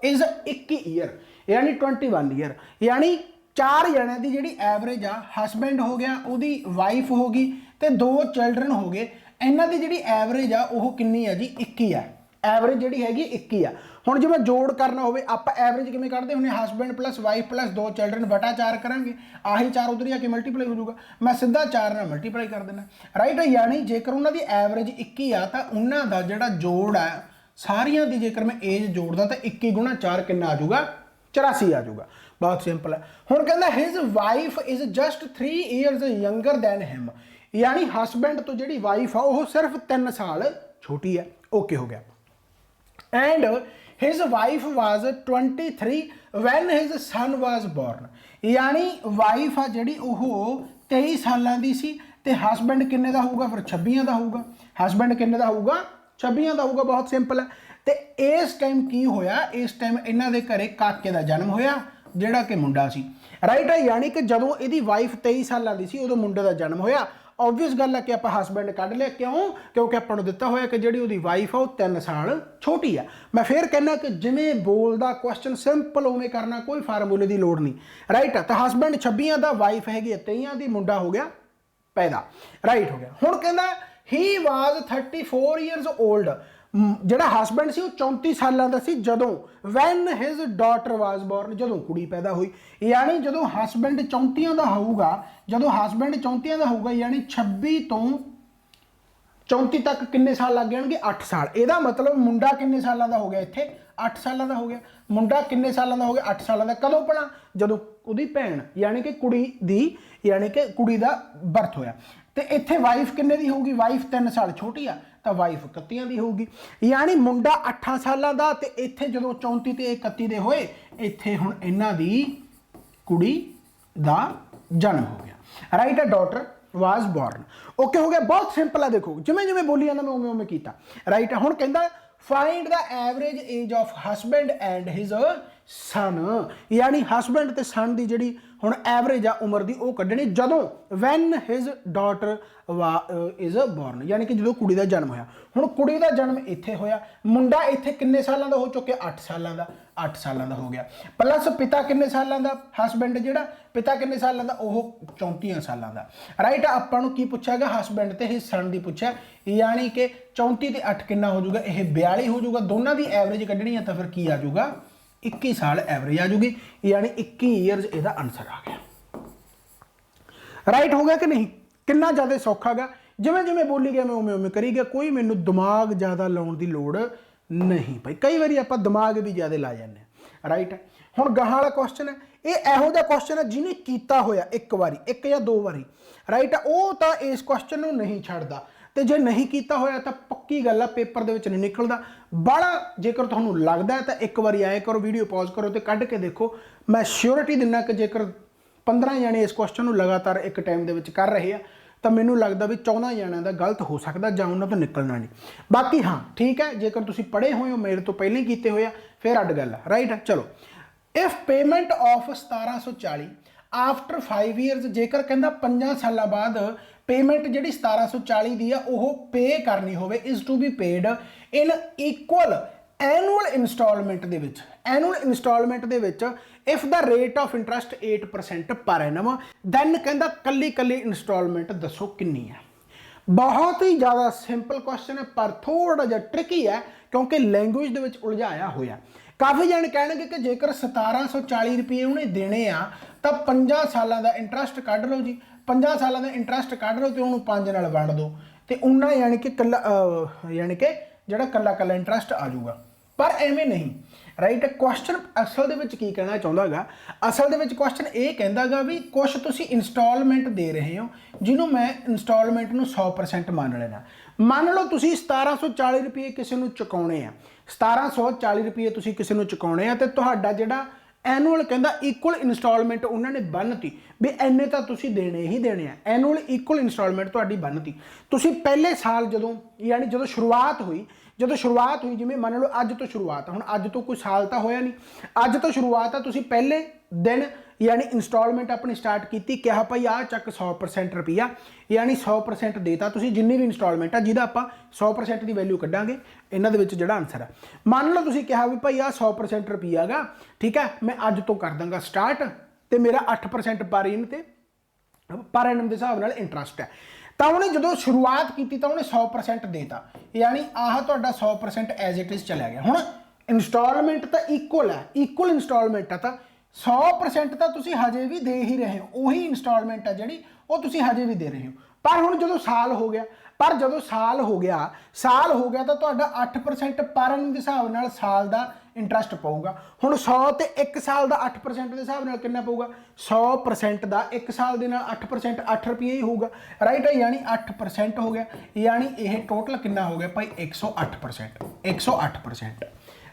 is 21 year, यानी 21 ईयर, यानी 4 जणिਆਂ की जी एवरेज आ, हसबैंड हो गया, उहदी वाइफ होगी तो 2 चिल्ड्रन हो गए, इन्हां दी जी एवरेज आ वो कितनी है जी 21 है, एवरेज जी हैगी 21 आ। हुण जे मैं जोड़ करना हो आप एवरेज किवें कढदे हुणे, husband plus wife plus 2 children बटा 4 करांगे, आही 4 उधर जाके मल्टीप्लाई हो जाऊगा, मैं सीधा 4 नाल मल्टीप्लाई कर देना, राइट है। यानी जेकर उन्हां दी एवरेज 21 आ तो उन्हां दा जिहड़ा जोड़ है सारियां दी जेकर मैं एज जोड़दा तो 21 गुणा 4 कितना आ जाऊगा 84 आ जाऊगा, बहुत सिंपल है। हुण कहंदा his wife is just 3 years younger than him, यानी हसबैंड तो जी वाइफ आ वो सिर्फ 3 साल छोटी है, ओके हो गया। And his wife was 23 when his son was born, यानी वाइफ आ जी 23 सालों की सी ते हसबैंड किन्ने दा होगा फिर 26 दा होगा, हसबैंड किन्ने दा होगा 26 दा होगा, बहुत सिंपल है। तो इस टाइम की होया, इस टाइम इन्हां दे घरे काके दा जन्म होया जिहड़ा कि मुंडा सी, ਰਾਈਟ ਹੈ। ਯਾਨੀ ਕਿ ਜਦੋਂ ਇਹਦੀ ਵਾਈਫ 23 ਸਾਲਾਂ ਦੀ ਸੀ ਉਦੋਂ ਮੁੰਡੇ ਦਾ ਜਨਮ ਹੋਇਆ। ਓਬਵੀਅਸ ਗੱਲ ਹੈ ਕਿ ਆਪਾਂ ਹਸਬੈਂਡ ਕੱਢ ਲਿਆ, ਕਿਉਂ? ਕਿਉਂਕਿ ਆਪਾਂ ਨੂੰ ਦਿੱਤਾ ਹੋਇਆ ਕਿ ਜਿਹੜੀ ਉਹਦੀ ਵਾਈਫ ਆ ਉਹ 3 ਸਾਲ ਛੋਟੀ ਆ। ਮੈਂ ਫੇਰ ਕਹਿੰਦਾ ਕਿ ਜਿਵੇਂ ਬੋਲਦਾ ਕੁਐਸਚਨ ਸਿੰਪਲ ਉਵੇਂ ਕਰਨਾ, ਕੋਈ ਫਾਰਮੂਲੇ ਦੀ ਲੋੜ ਨਹੀਂ। ਰਾਈਟ ਆ। ਤਾਂ ਹਸਬੈਂਡ 26 ਦਾ, ਵਾਈਫ ਹੈਗੀ 23 ਦੀ, ਮੁੰਡਾ ਹੋ ਗਿਆ ਪੈਦਾ। ਰਾਈਟ ਹੋ ਗਿਆ। ਹੁਣ ਕਹਿੰਦਾ ਹੀ ਵਾਜ਼ 34 ਈਅਰਸ ਓਲਡ, ਜਿਹੜਾ ਹਸਬੈਂਡ ਸੀ ਉਹ 34 ਸਾਲਾਂ ਦਾ ਸੀ ਜਦੋਂ when his daughter was born, ਜਦੋਂ ਕੁੜੀ ਪੈਦਾ ਹੋਈ। ਯਾਨੀ ਜਦੋਂ ਹਸਬੈਂਡ 34 ਦਾ ਹੋਊਗਾ, ਜਦੋਂ ਹਸਬੈਂਡ 34 ਦਾ ਹੋਊਗਾ, ਯਾਨੀ 26 ਤੋਂ 34 ਤੱਕ ਕਿੰਨੇ ਸਾਲ ਲੱਗ ਜਾਣਗੇ? 8 ਸਾਲ। ਇਹਦਾ ਮਤਲਬ ਮੁੰਡਾ ਕਿੰਨੇ ਸਾਲਾਂ ਦਾ ਹੋ ਗਿਆ? ਇੱਥੇ 8 ਸਾਲਾਂ ਦਾ ਹੋ ਗਿਆ। ਮੁੰਡਾ ਕਿੰਨੇ ਸਾਲਾਂ ਦਾ ਹੋ ਗਿਆ? 8 ਸਾਲਾਂ ਦਾ। ਕਦੋਂ ਭਲਾ? ਜਦੋਂ ਉਹਦੀ ਭੈਣ ਯਾਨੀ ਕਿ ਕੁੜੀ ਦੀ, ਯਾਨੀ ਕਿ ਕੁੜੀ ਦਾ ਬਰਥ ਹੋਇਆ। ਤੇ ਇੱਥੇ ਵਾਈਫ ਕਿੰਨੇ ਦੀ ਹੋਊਗੀ? ਵਾਈਫ 3 ਸਾਲ ਛੋਟੀ ਆ, ਤਾਂ ਵਾਈਫ 31 ਦੀ ਹੋਊਗੀ। ਯਾਨੀ ਮੁੰਡਾ 8 ਸਾਲਾਂ ਦਾ, ਤੇ ਇੱਥੇ ਜਦੋਂ 34 ਤੇ 31 ਦੇ ਹੋਏ, ਇੱਥੇ ਹੁਣ ਇਹਨਾਂ ਦੀ ਕੁੜੀ ਦਾ ਜਨਮ ਹੋ ਗਿਆ। ਰਾਈਟ, ਅ ਡਾਟਰ ਵਾਜ਼ ਬੋਰਨ। ਓਕੇ ਹੋ ਗਿਆ। ਬਹੁਤ ਸਿੰਪਲ ਆ, ਦੇਖੋ ਜਿਵੇਂ ਜਿਵੇਂ ਬੋਲੀ ਜਾਂਦਾ ਮੈਂ ਉਵੇਂ ਉਵੇਂ ਕੀਤਾ। ਰਾਈਟ। ਹੁਣ ਕਹਿੰਦਾ find the average age of husband and his son, ਯਾਨੀ ਹਸਬੈਂਡ ਤੇ ਸਨ ਦੀ ਜਿਹੜੀ ਹੁਣ ਐਵਰੇਜ ਆ ਉਮਰ ਦੀ ਉਹ ਕੱਢਣੀ ਜਦੋਂ when his daughter is born, ਯਾਨੀ ਕਿ ਜਦੋਂ ਕੁੜੀ ਦਾ ਜਨਮ ਹੋਇਆ। ਹੁਣ ਕੁੜੀ ਦਾ ਜਨਮ ਇੱਥੇ ਹੋਇਆ, ਮੁੰਡਾ ਇੱਥੇ ਕਿੰਨੇ ਸਾਲਾਂ ਦਾ ਹੋ ਚੁੱਕਿਆ? 8 ਸਾਲਾਂ ਦਾ। 8 ਸਾਲਾਂ ਦਾ ਹੋ ਗਿਆ। ਪਲੱਸ ਪਿਤਾ ਕਿੰਨੇ ਸਾਲਾਂ ਦਾ? ਹਸਬੈਂਡ ਜਿਹੜਾ ਪਿਤਾ ਕਿੰਨੇ ਸਾਲਾਂ ਦਾ? ਉਹ 34 ਸਾਲਾਂ ਦਾ। ਰਾਈਟ। ਆਪਾਂ ਨੂੰ ਕੀ ਪੁੱਛਿਆ ਗਿਆ? ਹਸਬੈਂਡ ਤੇ ਹਿਜ਼ ਸਨ ਦੀ ਪੁੱਛਿਆ, ਯਾਨੀ ਕਿ 34 ਤੇ 8 ਕਿੰਨਾ ਹੋ ਜਾਊਗਾ? ਇਹ 42 ਹੋ ਜਾਊਗਾ। ਦੋਨਾਂ ਦੀ ਐਵਰੇਜ ਕੱਢਣੀ ਆ ਤਾਂ ਫਿਰ ਕੀ ਆ ਜਾਊਗਾ? 21 ਸਾਲ ਐਵਰੇਜ ਆ ਜੂਗੀ, ਯਾਨੀ 21 ਈਅਰਸ ਇਹਦਾ ਆਨਸਰ ਆ ਗਿਆ। ਰਾਈਟ ਹੋ ਗਿਆ ਕਿ ਨਹੀਂ? ਕਿੰਨਾ ਜ਼ਿਆਦਾ ਸੌਖਾ ਗਾ। ਜਿਵੇਂ ਜਿਵੇਂ ਬੋਲੀ ਗਿਆ ਮੈਂ ਉਵੇਂ ਉਵੇਂ ਕਰੀ ਗਿਆ, ਕੋਈ ਮੈਨੂੰ ਦਿਮਾਗ ਜ਼ਿਆਦਾ ਲਾਉਣ ਦੀ ਲੋੜ ਨਹੀਂ ਪਈ। ਕਈ ਵਾਰੀ ਆਪਾਂ ਦਿਮਾਗ ਵੀ ਜ਼ਿਆਦਾ ਲਾ ਜਾਂਦੇ ਹਾਂ। ਰਾਈਟ। ਹੁਣ ਗਾਹਾਂ ਵਾਲਾ ਕੁਐਸਚਨ ਹੈ, ਇਹ ਇਹੋ ਜਿਹਾ ਕੁਐਸਚਨ ਹੈ ਜਿਹਨੇ ਕੀਤਾ ਹੋਇਆ ਇੱਕ ਵਾਰੀ, ਇੱਕ ਜਾਂ ਦੋ ਵਾਰੀ। ਰਾਈਟ। ਉਹ ਤਾਂ ਇਸ ਕੁਐਸਚਨ ਨੂੰ ਨਹੀਂ ਛੱਡਦਾ, ਤੇ ਜੇ ਨਹੀਂ ਕੀਤਾ ਹੋਇਆ ਤਾਂ ਪੱਕੀ ਗੱਲ ਆ ਪੇਪਰ ਦੇ ਵਿੱਚ ਨਹੀਂ ਨਿਕਲਦਾ। ਬਾਹਲਾ ਜੇਕਰ ਤੁਹਾਨੂੰ ਲੱਗਦਾ ਤਾਂ ਇੱਕ ਵਾਰੀ ਆਏ ਕਰੋ, ਵੀਡੀਓ ਪੌਜ਼ ਕਰੋ ਤੇ ਕੱਢ ਕੇ ਦੇਖੋ। ਮੈਂ ਸ਼ੋਰਿਟੀ ਦਿੰਦਾ ਕਿ ਜੇਕਰ 15 ਜਣੇ ਇਸ ਕੁਐਸਚਨ ਨੂੰ ਲਗਾਤਾਰ ਇੱਕ ਟਾਈਮ ਦੇ ਵਿੱਚ ਕਰ ਰਹੇ ਆ ਤਾਂ ਮੈਨੂੰ ਲੱਗਦਾ ਵੀ 14 ਜਣਿਆਂ ਦਾ ਗਲਤ ਹੋ ਸਕਦਾ ਜਾਂ ਉਹਨਾਂ ਤੋਂ ਨਿਕਲਣਾ ਨਹੀਂ। ਬਾਕੀ ਹਾਂ ਠੀਕ ਹੈ, ਜੇਕਰ ਤੁਸੀਂ ਪੜ੍ਹੇ ਹੋਏ ਹੋ, ਮੇਰੇ ਤੋਂ ਪਹਿਲਾਂ ਹੀ ਕੀਤੇ ਹੋਏ ਆ, ਫਿਰ ਅੱਡ ਗੱਲ ਆ। ਰਾਈਟ। ਚਲੋ, if payment of 1740 after 5 years, ਜੇਕਰ ਕਹਿੰਦਾ 5 ਸਾਲਾਂ ਬਾਅਦ ਪੇਮੈਂਟ ਜਿਹੜੀ 1740 ਦੀ ਆ ਉਹ ਪੇ ਕਰਨੀ ਹੋਵੇ, is to be paid in equal annual installment ਦੇ ਵਿੱਚ। ਐਨੂਅਲ ਇੰਸਟਾਲਮੈਂਟ ਦੇ ਵਿੱਚ if the rate of interest 8% per Ennum, then ਕਹਿੰਦਾ ਕੱਲੀ ਕੱਲੀ ਇੰਸਟਾਲਮੈਂਟ ਦੱਸੋ ਕਿੰਨੀ ਹੈ। ਬਹੁਤ ਹੀ ਜ਼ਿਆਦਾ ਸਿੰਪਲ ਕੁਐਸਚਨ ਹੈ ਪਰ ਥੋੜਾ ਜਿਹਾ ਟ੍ਰਿਕੀ ਹੈ ਕਿਉਂਕਿ ਲੈਂਗੁਏਜ ਦੇ ਵਿੱਚ ਉਲਝਾਇਆ ਹੋਇਆ। ਕਾਫੀ ਜਣ ਕਹਿਣਗੇ ਕਿ ਜੇਕਰ 1740 ਰੁਪਏ ਉਹਨੇ ਦੇਣੇ ਆ ਤਾਂ 5 ਸਾਲਾਂ ਦਾ ਇੰਟਰਸਟ ਕੱਢ ਲਓ ਜੀ, 5 ਸਾਲਾਂ ਦਾ ਇੰਟਰਸਟ ਕੱਢ ਲਓ ਤੇ ਉਹਨੂੰ 5 ਨਾਲ ਵੰਡ ਦਿਓ ਤੇ ਉਹਨਾਂ ਯਾਨੀ ਕਿ ਕੱਲਾ ਯਾਨੀ ਕਿ ਜਿਹੜਾ ਕੱਲਾ ਕੱਲਾ ਇੰਟਰਸਟ ਆ ਜਾਊਗਾ। ਪਰ ਐਵੇਂ ਨਹੀਂ। ਰਾਈਟ। ਕੁਐਸਚਨ ਅਸਲ ਦੇ ਵਿੱਚ ਕੀ ਕਹਿਣਾ ਚਾਹੁੰਦਾ ਹੈਗਾ? ਅਸਲ ਦੇ ਵਿੱਚ ਕੁਐਸਚਨ ਇਹ ਕਹਿੰਦਾ ਹੈਗਾ ਵੀ ਕੁਛ ਤੁਸੀਂ ਇੰਸਟਾਲਮੈਂਟ ਦੇ ਰਹੇ ਹੋ ਜਿਹਨੂੰ ਮੈਂ ਇੰਸਟਾਲਮੈਂਟ ਨੂੰ 100% ਮੰਨ ਲੈਣਾ। ਮੰਨ ਲਓ ਤੁਸੀਂ 1740 ਰੁਪਏ ਕਿਸੇ ਨੂੰ ਚੁਕਾਉਣੇ ਆ, 1740 ਰੁਪਏ ਤੁਸੀਂ ਕਿਸੇ ਨੂੰ ਚੁਕਾਉਣੇ ਆ ਤੇ ਤੁਹਾਡਾ ਜਿਹੜਾ ਐਨੂਅਲ ਕਹਿੰਦਾ ਇਕੁਅਲ ਇੰਸਟਾਲਮੈਂਟ ਉਹਨਾਂ ਨੇ ਬੰਨਤੀ ਵੀ ਇੰਨੇ ਤਾਂ ਤੁਸੀਂ ਦੇਣੇ ਹੀ ਦੇਣੇ ਆ। ਐਨੂਅਲ ਇਕੁਅਲ ਇੰਸਟਾਲਮੈਂਟ ਤੁਹਾਡੀ ਬੰਨਤੀ। ਤੁਸੀਂ ਪਹਿਲੇ ਸਾਲ ਜਦੋਂ ਯਾਨੀ ਜਦੋਂ ਸ਼ੁਰੂਆਤ ਹੋਈ ਜਿਵੇਂ ਮੰਨ ਲਓ ਅੱਜ ਤੋਂ ਸ਼ੁਰੂਆਤ, ਹੁਣ ਅੱਜ ਤੋਂ ਕੋਈ ਸਾਲ ਤਾਂ ਹੋਇਆ ਨਹੀਂ, ਅੱਜ ਤੋਂ ਸ਼ੁਰੂਆਤ ਆ, ਤੁਸੀਂ ਪਹਿਲੇ ਦਿਨ ਯਾਨੀ ਇੰਸਟਾਲਮੈਂਟ ਆਪਣੀ ਸਟਾਰਟ ਕੀਤੀ, ਕਿਹਾ ਭਾਈ ਆਹ ਚੱਕ 100% ਰੁਪਈਆ, ਯਾਨੀ 100% ਦੇਤਾ ਤੁਸੀਂ ਜਿੰਨੀ ਵੀ ਇੰਸਟਾਲਮੈਂਟ ਆ ਜਿਹਦਾ ਆਪਾਂ 100% ਦੀ ਵੈਲਿਊ ਕੱਢਾਂਗੇ ਇਹਨਾਂ ਦੇ ਵਿੱਚ ਜਿਹੜਾ ਆਨਸਰ ਆ। ਮੰਨ ਲਓ ਤੁਸੀਂ ਕਿਹਾ ਵੀ ਭਾਈ ਆਹ 100% ਰੁਪਈਆ ਗਾ, ਠੀਕ ਹੈ, ਮੈਂ ਅੱਜ ਤੋਂ ਕਰ ਦਾਂਗਾ ਸਟਾਰਟ ਤੇ ਮੇਰਾ 8% ਪਰ ਇਹਨ ਤੇ ਪਰ ਐਨਮ ਦੇ ਹਿਸਾਬ ਨਾਲ ਇੰਟਰਸਟ ਹੈ। ਤਾਂ ਉਹਨੇ ਜਦੋਂ ਸ਼ੁਰੂਆਤ ਕੀਤੀ ਤਾਂ ਉਹਨੇ 100% ਦੇਤਾ, ਯਾਨੀ ਆਹ ਤੁਹਾਡਾ 100% ਐਜ਼ ਇਟ ਇਜ਼ ਚਲਿਆ ਗਿਆ। ਹੁਣ ਇੰਸਟਾਲਮੈਂਟ ਤਾਂ ਇਕੁਅਲ ਹੈ, ਇਕੁਅਲ ਇੰਸਟਾਲਮੈਂਟ ਆ ਤਾਂ 100% ਤਾਂ ਤੁਸੀਂ ਹਜੇ ਵੀ ਦੇ ਹੀ ਰਹੇ ਹੋ, ਉਹੀ ਇੰਸਟਾਲਮੈਂਟ ਆ ਜਿਹੜੀ ਉਹ ਤੁਸੀਂ ਹਜੇ ਵੀ ਦੇ ਰਹੇ ਹੋ। ਪਰ ਹੁਣ ਜਦੋਂ ਸਾਲ ਹੋ ਗਿਆ, ਜਦੋਂ ਸਾਲ ਹੋ ਗਿਆ ਤਾਂ ਤੁਹਾਡਾ 8% ਪਰ ਐਨਮ ਦੇ ਹਿਸਾਬ ਨਾਲ ਸਾਲ ਦਾ ਇੰਟਰਸਟ ਪਊਗਾ। ਹੁਣ 100 ਤੇ 1 ਸਾਲ ਦਾ 8% ਦੇ ਹਿਸਾਬ ਨਾਲ ਕਿੰਨਾ ਪਊਗਾ? 100% ਦਾ 1 ਸਾਲ ਦੇ ਨਾਲ 8% 8 ਰੁਪਏ ਹੀ ਹੋਊਗਾ। ਰਾਈਟ ਹੈ, ਯਾਨੀ 8% ਹੋ ਗਿਆ, ਯਾਨੀ ਇਹ ਟੋਟਲ ਕਿੰਨਾ ਹੋ ਗਿਆ ਭਾਈ? 108%। 108%।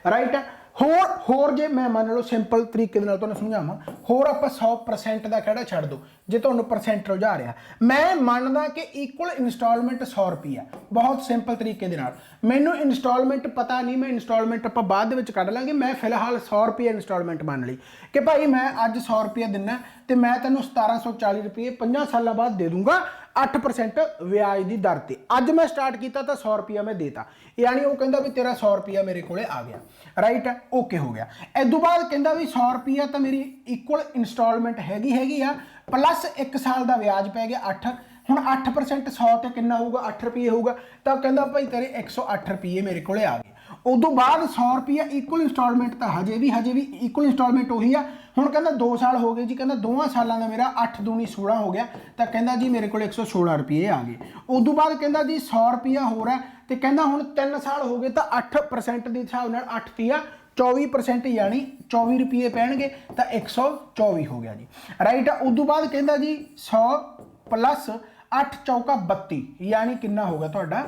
ਰਾਈਟ ਹੈ। होर जे मैं मान लो सिंपल तरीके दे नाल तुहानूं समझावां, होर आपां 100% का खड़ा छड्ड दो जे तुहानूं परसेंट रुझा रहा। मैं मानदा कि इक्वल इंस्टॉलमेंट 100 रुपया, बहुत सिंपल तरीके दे नाल। मैनूं इंस्टॉलमेंट पता नहीं, मैं इंस्टॉलमेंट आपां बाद दे विच कढ लांगे। मैं फिलहाल 100 रुपया इंस्टॉलमेंट मान ली कि भाई मैं अज 100 रुपया दिना तो मैं तैनूं 1740 रुपये 50 साल बाद दे दूंगा 8% ब्याज की दर से। अज मैं स्टार्ट किया तो 100 रुपया मैं देता, यानी वो कहता भी तेरा 100 रुपया मेरे को आ गया, राइट है, ओके हो गया। इदों बाद कहता भी 100 रुपया तो मेरी इक्वल इंस्टॉलमेंट हैगी आ, प्लस 1 साल का ब्याज पै गया 8। हुण 8% 100 तो कितना होगा, 8 रुपये होगा। तो कहता भाई तेरे 108 रुपये मेरे को आ गए। उदों बाद 100 रुपया इक्वल इंस्टॉलमेंट तो हजे भी इक्वल इंस्टॉलमेंट उही आ। हुण कहता 2 साल हो गए जी, कहता 2 सालों का मेरा 8 दूनी 16 हो गया, तो कहता जी मेरे को 116 रुपये आ गए। उदों बाद कहता जी 100 रुपया हो रहा, तो कहता हुण 3 साल हो गए तो 8% के हिसाब नाल 8 तिया 24%, यानी 24 रुपये पैणगे तो 124 हो गया जी, राइट। उदों बाद कहता जी 100 प्लस 8 चौका 32, यानी कितना होगा तुहाडा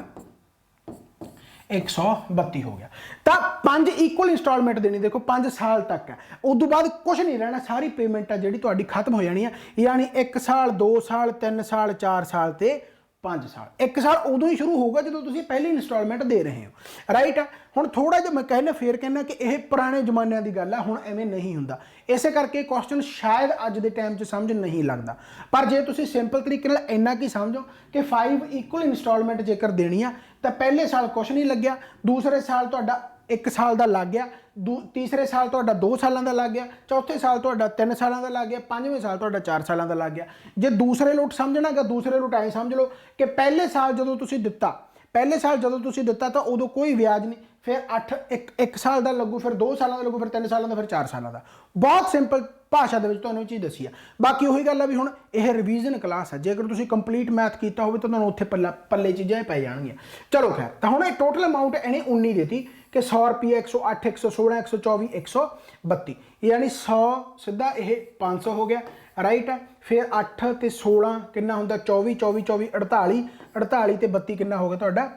132 हो गया। तो 5 इक्वल इंस्टॉलमेंट देनी, देखो 5 साल तक है। उदों बाद कुछ नहीं रहना, सारी पेमेंट है जी तुहाडी खत्म हो जानी है, यानी 1 साल 2 साल 3 साल 4 साल ते 5 साल। 1 साल उदों ही शुरू होगा जो तुसीं पहली इंस्टॉलमेंट दे रहे हो, राइट है। हुण थोड़ा जिहा मैं कहना फिर कहना कि यह पुराने जमाने की गल है, हुण एवें नहीं हुंदा। इस करके क्वेश्चन शायद अज के टाइम समझ नहीं लगता, पर जे तुसीं सिंपल तरीके नाल इन्ना की समझो कि 5 इक्वल इंस्टॉलमेंट जेकर देनी आ तो पहले साल कुछ नहीं लग्या, दूसरे साल तुहाडा 1 साल का लग गया, तीसरे साल तुहाडा 2 सालों का लग गया, चौथे साल तुहाडा 3 सालों का लग गया, 5वें साल तुहाडा 4 सालों का लग गया। जे दूसरे लुट समझना गा, दूसरे लुट ऐ समझ लो कि पहले साल जो तुसीं दिता, पहले साल जो तुसीं दिता तो उदों कोई ब्याज नहीं, फिर 1 साल का लगू, फिर 2 सालों का लगू, फिर 3 सालों का, फिर 4 सालों का। बहुत सिंपल भाषा के तुहानूं चीज़ दसी है। बाकी उही गल है भी हुण यह रिवीजन क्लास है, जेकर तुसीं कंप्लीट मैथ किया हो तो तुहानूं उत्थे पल्ले चीज़ां पै जाणगियां। चलो खैर, तो हुण टोटल अमाउंट इन्हें 19 देती कि 100 रुपये 108 116 124 132, यानी 100 सीधा यह 500 हो गया, राइट है। फिर 8 ते 16 कितना होंदा 24 24 24 48 48 ते 32 कितना हो गया तुहाडा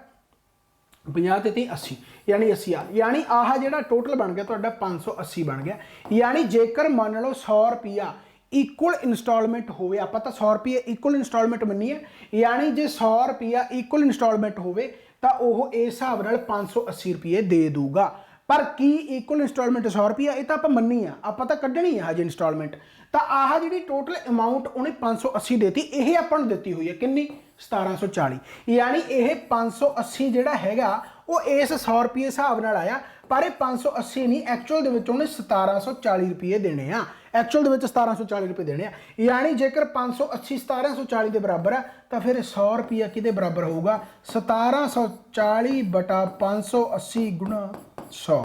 50 ते 30 80, यानी 80 आ, यानी आह जिहड़ा टोटल बन गया तुहाडा 580 बन गया। यानी जेकर मान लो 100 रुपया इक्वल इंस्टॉलमेंट होवे, आपां तां 100 रुपये इक्वल इंस्टॉलमेंट मन्नीए, यानी जे 100 रुपया इक्वल इंस्टॉलमेंट होवे तो वह इस हिसाब नाल 580 रुपये दे दूगा। पर की इक्वल इंस्टॉलमेंट 100 रुपया, ये तो आप मन्नी आ, आप तो कढ़नी है हज इंस्टॉलमेंट। तो आह जी टोटल अमाउंट उन्हें 580 देती, यह अपन दिती हुई है किन्नी 1740, यानी यह 580 जोड़ा हैगा वो इस 100 रुपये हिसाब नाल आया, पर यह 580 नहीं, एक्चुअल दे विच उन्हें 1740 रुपये देने आ, एक्चुअल दे विच 1740 रुपये देने आ। यानी जेकर 580 1740 के बराबर है तो फिर 100 रुपया किहदे बराबर होगा 1740 बटा 580 गुणा 100,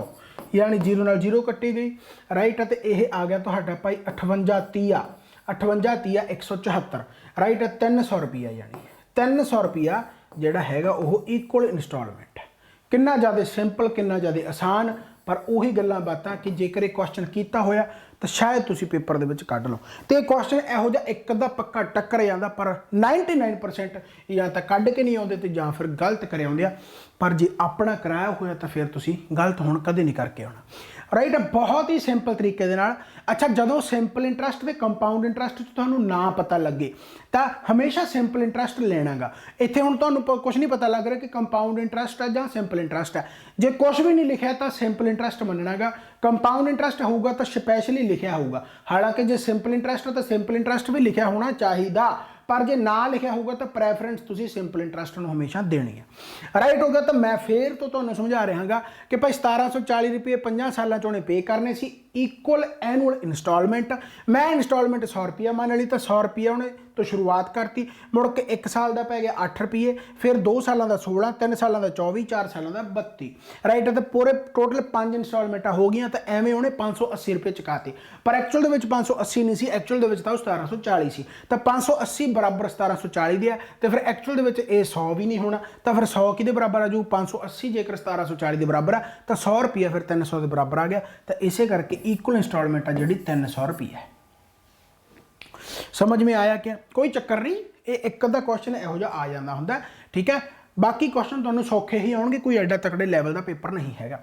यानी 0 नाल 0 कट्टी गई, राइट है। तो यह आ गया तुहाडा भाई 58 30 58 30 174, राइट है, 300 रुपया, यानी 300 रुपया जिहड़ा हैगा वो इक्वल इंस्टॉलमेंट। कितना ज़्यादा सिंपल, कितना ज़्यादा आसान, पर उही गल्लां बातां कि जेकर एक क्वेश्चन किया होया तो शायद तुसीं पेपर दे विच कढ लो। तो क्वेश्चन इहो जिहा एक अद्धा पक्का टक्कर जांदा, पर 99% या तो कढ के नहीं आउंदे ते जां फिर गलत करे आउंदे आ। पर जे अपना कराया होया तो फिर तुसीं गलत हुण कदे नहीं करके आउणा, राइट। बहुत ही सिंपल तरीके दे नाल। अच्छा, जदों सिंपल इंटरस्ट ते कंपाउंड इंटरस्ट तुहानूं ना पता लगे तो हमेशा सिंपल इंटरस्ट लेना गा। इत्थे हुण तुहानूं कुछ नहीं पता लग रहा कि कंपाउंड इंटरस्ट है जां सिंपल इंटरस्ट है, जे कुछ भी नहीं लिखा तो सिंपल इंटरस्ट मनना गा। कंपाउंड इंटरस्ट होगा तो स्पैशली लिखा होगा, हालांकि जो सिंपल इंटरस्ट है तो सिंपल इंटरस्ट भी लिखा होना चाहिए, पर जे ना लिखा होगा तो प्रैफरेंस तुसीं सिंपल इंटरस्ट नूं हमेशा देनी है, राइट हो गया। तो मैं फिर तो तुहानूं समझा रहा हाँ कि भाई 1740 रुपये 50 सालों चों पे करने सी इक्वल एनुअल इंस्टॉलमेंट। मैं इंस्टॉलमेंट 100 रुपया मान ली, तो 100 रुपया उन्हें तो शुरुआत करती, मुड़ के 1 साल का पै गया 8 रुपये, फिर 2 सालों का 16, 3 सालों का 24, 4 सालों का 32, राइट है। तो पूरे टोटल 5 इंस्टॉलमेंटा हो गई, तो एवें उन्हें 580 रुपये चुकाते, पर एक्चुअल दे 580 नहीं सी, एक्चुअल दे 1740 सी। तो 580 बराबर 1740 दिया, तो फिर एक्चुअल दे 100 भी नहीं होना, तो फिर 100 किहदे बराबर आ जू 580 जेकर 1740 के बराबर है तो 100 रुपया फिर 300 के बराबर आ गया। तो इसे करके इक्वल इंस्टॉलमेंट है जी 300 रुपया है। समझ में आया क्या? कोई चक्कर नहीं, ये एक अद्धा क्वेश्चन इहो जिहा आ जांदा हुंदा, ठीक है। बाकी क्वेश्चन तुहानूं सौखे ही आउणगे, कोई एडा तकड़े लैवल का पेपर नहीं हैगा।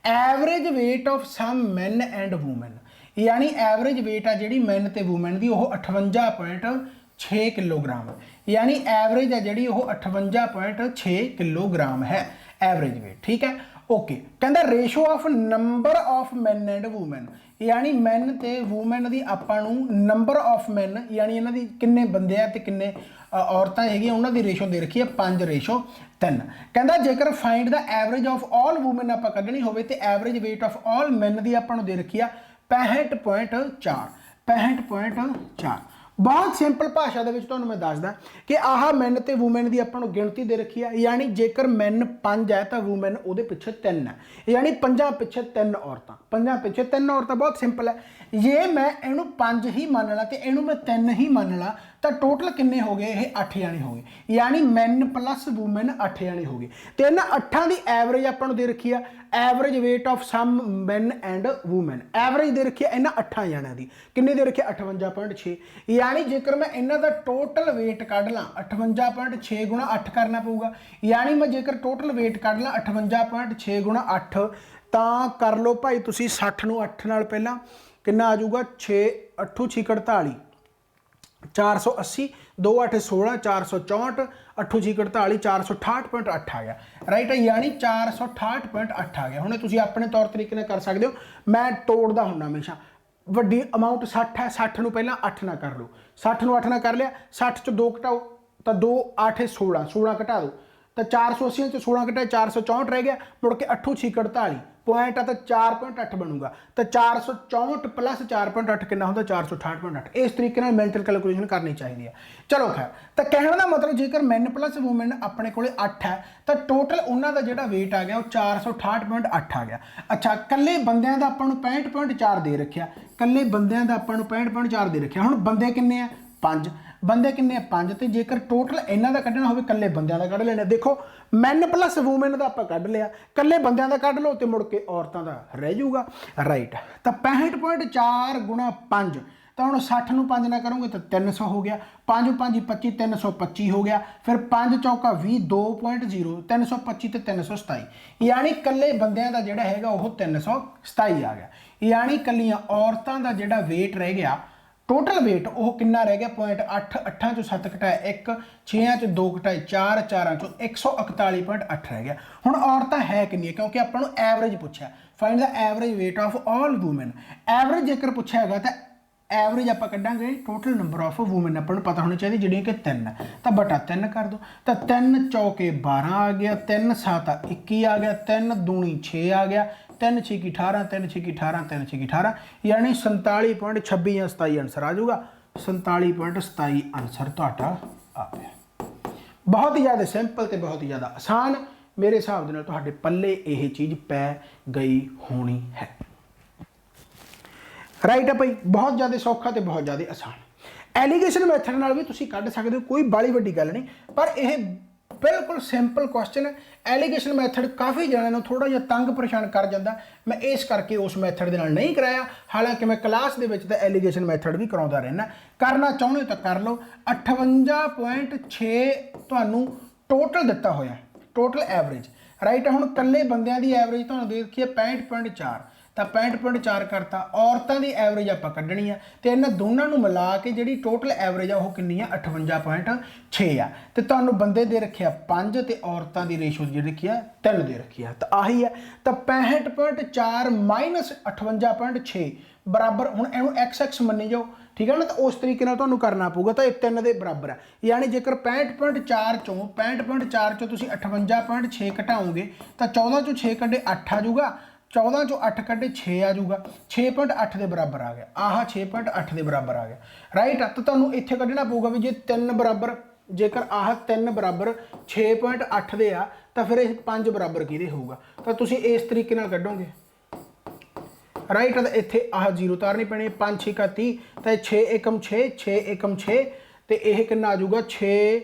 Average weight of some man and woman, यानी एवरेज वेट आ जी मैन ते वूमैन की, वह 58.6 किलोग्राम, यानी एवरेज है जी 58.6 किलोग्राम है एवरेज वेट, ठीक है। ओके, कहता ratio of number of man and woman, यानी मैन ते वूमैन की आपां नूं नंबर ऑफ मैन, यानी इन्हां दी किन्ने बंदे आ ते किन्ने औरतां हैगियां उन्हां दी रेशो दे रखी है 5:3। कहता जेकर find the average of all woman आपां कढनी होवे ते average weight of all man की आपां नूं दे रखी है 65.4। 65.4 बहुत सिंपल भाषा दे विच तुहानूं मैं दसदा कि आह मैन ते वूमैन की आपां नूं गिणती दे रखी है, यानी जेकर मैन 5 है तो वूमैन उहदे पिछे 3 है, यानी 5 पिछे 3 औरतां, 5 पिछे 3 औरतां। बहुत सिंपल है, जे मैं इहनूं 5 ही मान ला ते इहनूं मैं 3 ही मान ला तो टोटल किन्ने हो गए, ये 8 जाने हो गए, यानी मैन प्लस वूमैन 8 जाने हो गए। तो इन्हां 8 की एवरेज आपां नूं दे रखी है average weight of some man and woman, average दे रखी है इन्हां 8 जणिਆਂ की, किन्ने दे रखी है 58.6, यानी जेकर मैं इन्हां दा टोटल वेट कढ ला 58.6 गुणा 8 करना पऊगा, यानी मैं जेकर टोटल वेट कढ ला 58.6 गुणा 8 तो कर लो भाई तुसी 60 नूं 8 नाल पहला किन्ना आ जाऊगा 6 8 6 48 480 2 8 16 464 8 6 48 468.8 आ गया, राइट है, यानी 468.8 आ गया। हुणे तुसीं अपने तौर तरीके नाल कर सकते हो, मैं तोड़दा हुंदा हमेशा, वड्डी अमाउंट 60 है, 60 नूं पहला 8 ना कर लो, 60 नूं 8 ना कर लिया, 60 चों 2 घटाओ तो 2 8 16 16 घटा दो तो 480 चो 16 घटाए 464 रह गया, मुड़ के 8 6 48 पॉइंट आ तो 4.8 बनूगा, तो 464 प्लस 4.8 कितना होता 468.8। इस तरीके नाल मैंटल कैलकुलेशन करनी चाहिए है। चलो खैर, तो कहने का मतलब जेकर मैन प्लस वूमैन अपने को 8 है तो टोटल उन्होंने का जोड़ा वेट आ गया वो 468.8 आ गया। अच्छा, कल्ले बंदियां दा आपां नूं 65.4 दे रखिया, कल्ले बंदियां दा आपां नूं 65.4 दे रखिया। हुण बंदे किन्ने आ 5, बंदे किन्ने 5, तो जेकर टोटल इन्हां दा कढना होवे कल्ले बंदियां दा कढ लेना। देखो मैन प्लस वूमैन दा आपां कढ लिया, कल्ले बंदियां दा कढ लो तो मुड़ के औरतां दा रह जाऊगा, राइट। तो 65.4 गुणा 5, तो हुण 60 नूं 5 ना करोगे तो 300 हो गया, 5 5 25 325 हो गया, फिर 5 चौका 20 2.0 325 ते 327, यानी कल्ले बंदियां दा जिहड़ा हैगा वो 327 आ गया, यानी कल्लियां औरतां दा जिहड़ा वेट रह गया टोटल वेट वो कितना रह गया 0.8, 8 चो 7 घटाया 1, 6 चो 2 घटाए 4, 4 चो 141.8 रह गया। हुण औरतां है कितनी, क्योंकि आपां नूं एवरेज पूछा, find the average weight of all woman. Average जेकर पूछा हैगा तो एवरेज आप कढ़ांगे टोटल नंबर ऑफ वूमैन अपन पता होनी चाहिए जिहड़ियां कि 3 है, तो बटा 3 कर दो, तो 3 चौके 12 आ गया, 3 7 21 आ गया, 3 दूनी 6 आ गया, 3 6 18 3 6 18 3 6 18, यानी 47.26 या 27 आंसर आ जाऊगा। 47.27 आंसर तुहाडा आ गया। बहुत ही ज़्यादा सिंपल तो बहुत ही ज़्यादा आसान, मेरे हिसाब के नाल तुहाडे पल्ले यह चीज़ पै गई होनी है, राइट है भाई। बहुत ज़्यादा सौखा तो बहुत ज़्यादा आसान। एलीगेशन मैथड नाल भी तुसीं कढ सकते हो, कोई बाली वड्डी गल नहीं, पर यह बिल्कुल सिंपल क्वेश्चन है। एलीगेशन मैथड काफ़ी जणिਆਂ ਨੂੰ थोड़ा जिहा तंग परेशान कर जाता, मैं इस करके उस मैथड के नाल नहीं कराया, हालांकि मैं क्लास के विच तां एलीगेशन मैथड भी कराउंदा रहना। करना चाहुंदे तो कर लो। 58.6 तुहानूं टोटल दिता होया, टोटल एवरेज, राइट। हुण कल्ले बंदियां दी एवरेज तुहानूं दे रखी है 65.4, तो 65.4 करता। औरतों की एवरेज आप कढ़नी है, तो इन्होंने दोनों को मिला के जी टोटल एवरेज आ वो कितनी है 58.6 आ। तो तुहानूं बंदे दे रखे 5 तो औरतों की रेशो जी रखी है 3 दे रखी है, तो आही है। तो 65.4 माइनस 58.6 बराबर, हुण इहनूं x मनी जाओ, ठीक है ना, तो उस तरीके नाल तुहानूं करना पऊगा। तो 3 के बराबर है, यानी जेकर 65.4 चों 65.4 चों तुसीं 58.6 घटाओगे तो 14 चों 6 कड्ढे 8 आ जाऊगा, 14 चो 8 कड्ढे 6 आ जाऊगा, 6.8 के बराबर आ गया, आह 6.8 के बराबर आ गया, राइट। तो तुहानूं इत्थे कढ़ना पऊगा भी जे 3 बराबर, जेकर आह 3 बराबर 6.8 दे आ तो फिर 5 बराबर किहदे होऊगा, तो तुसीं इस तरीके नाल कढ़ोगे, राइट। तो इत्थे आह 0 उतारनी पैनी, 5 6 का 30, तो 6 एकम 6 6 एकम 6, तो यह कितना आ जाऊगा 6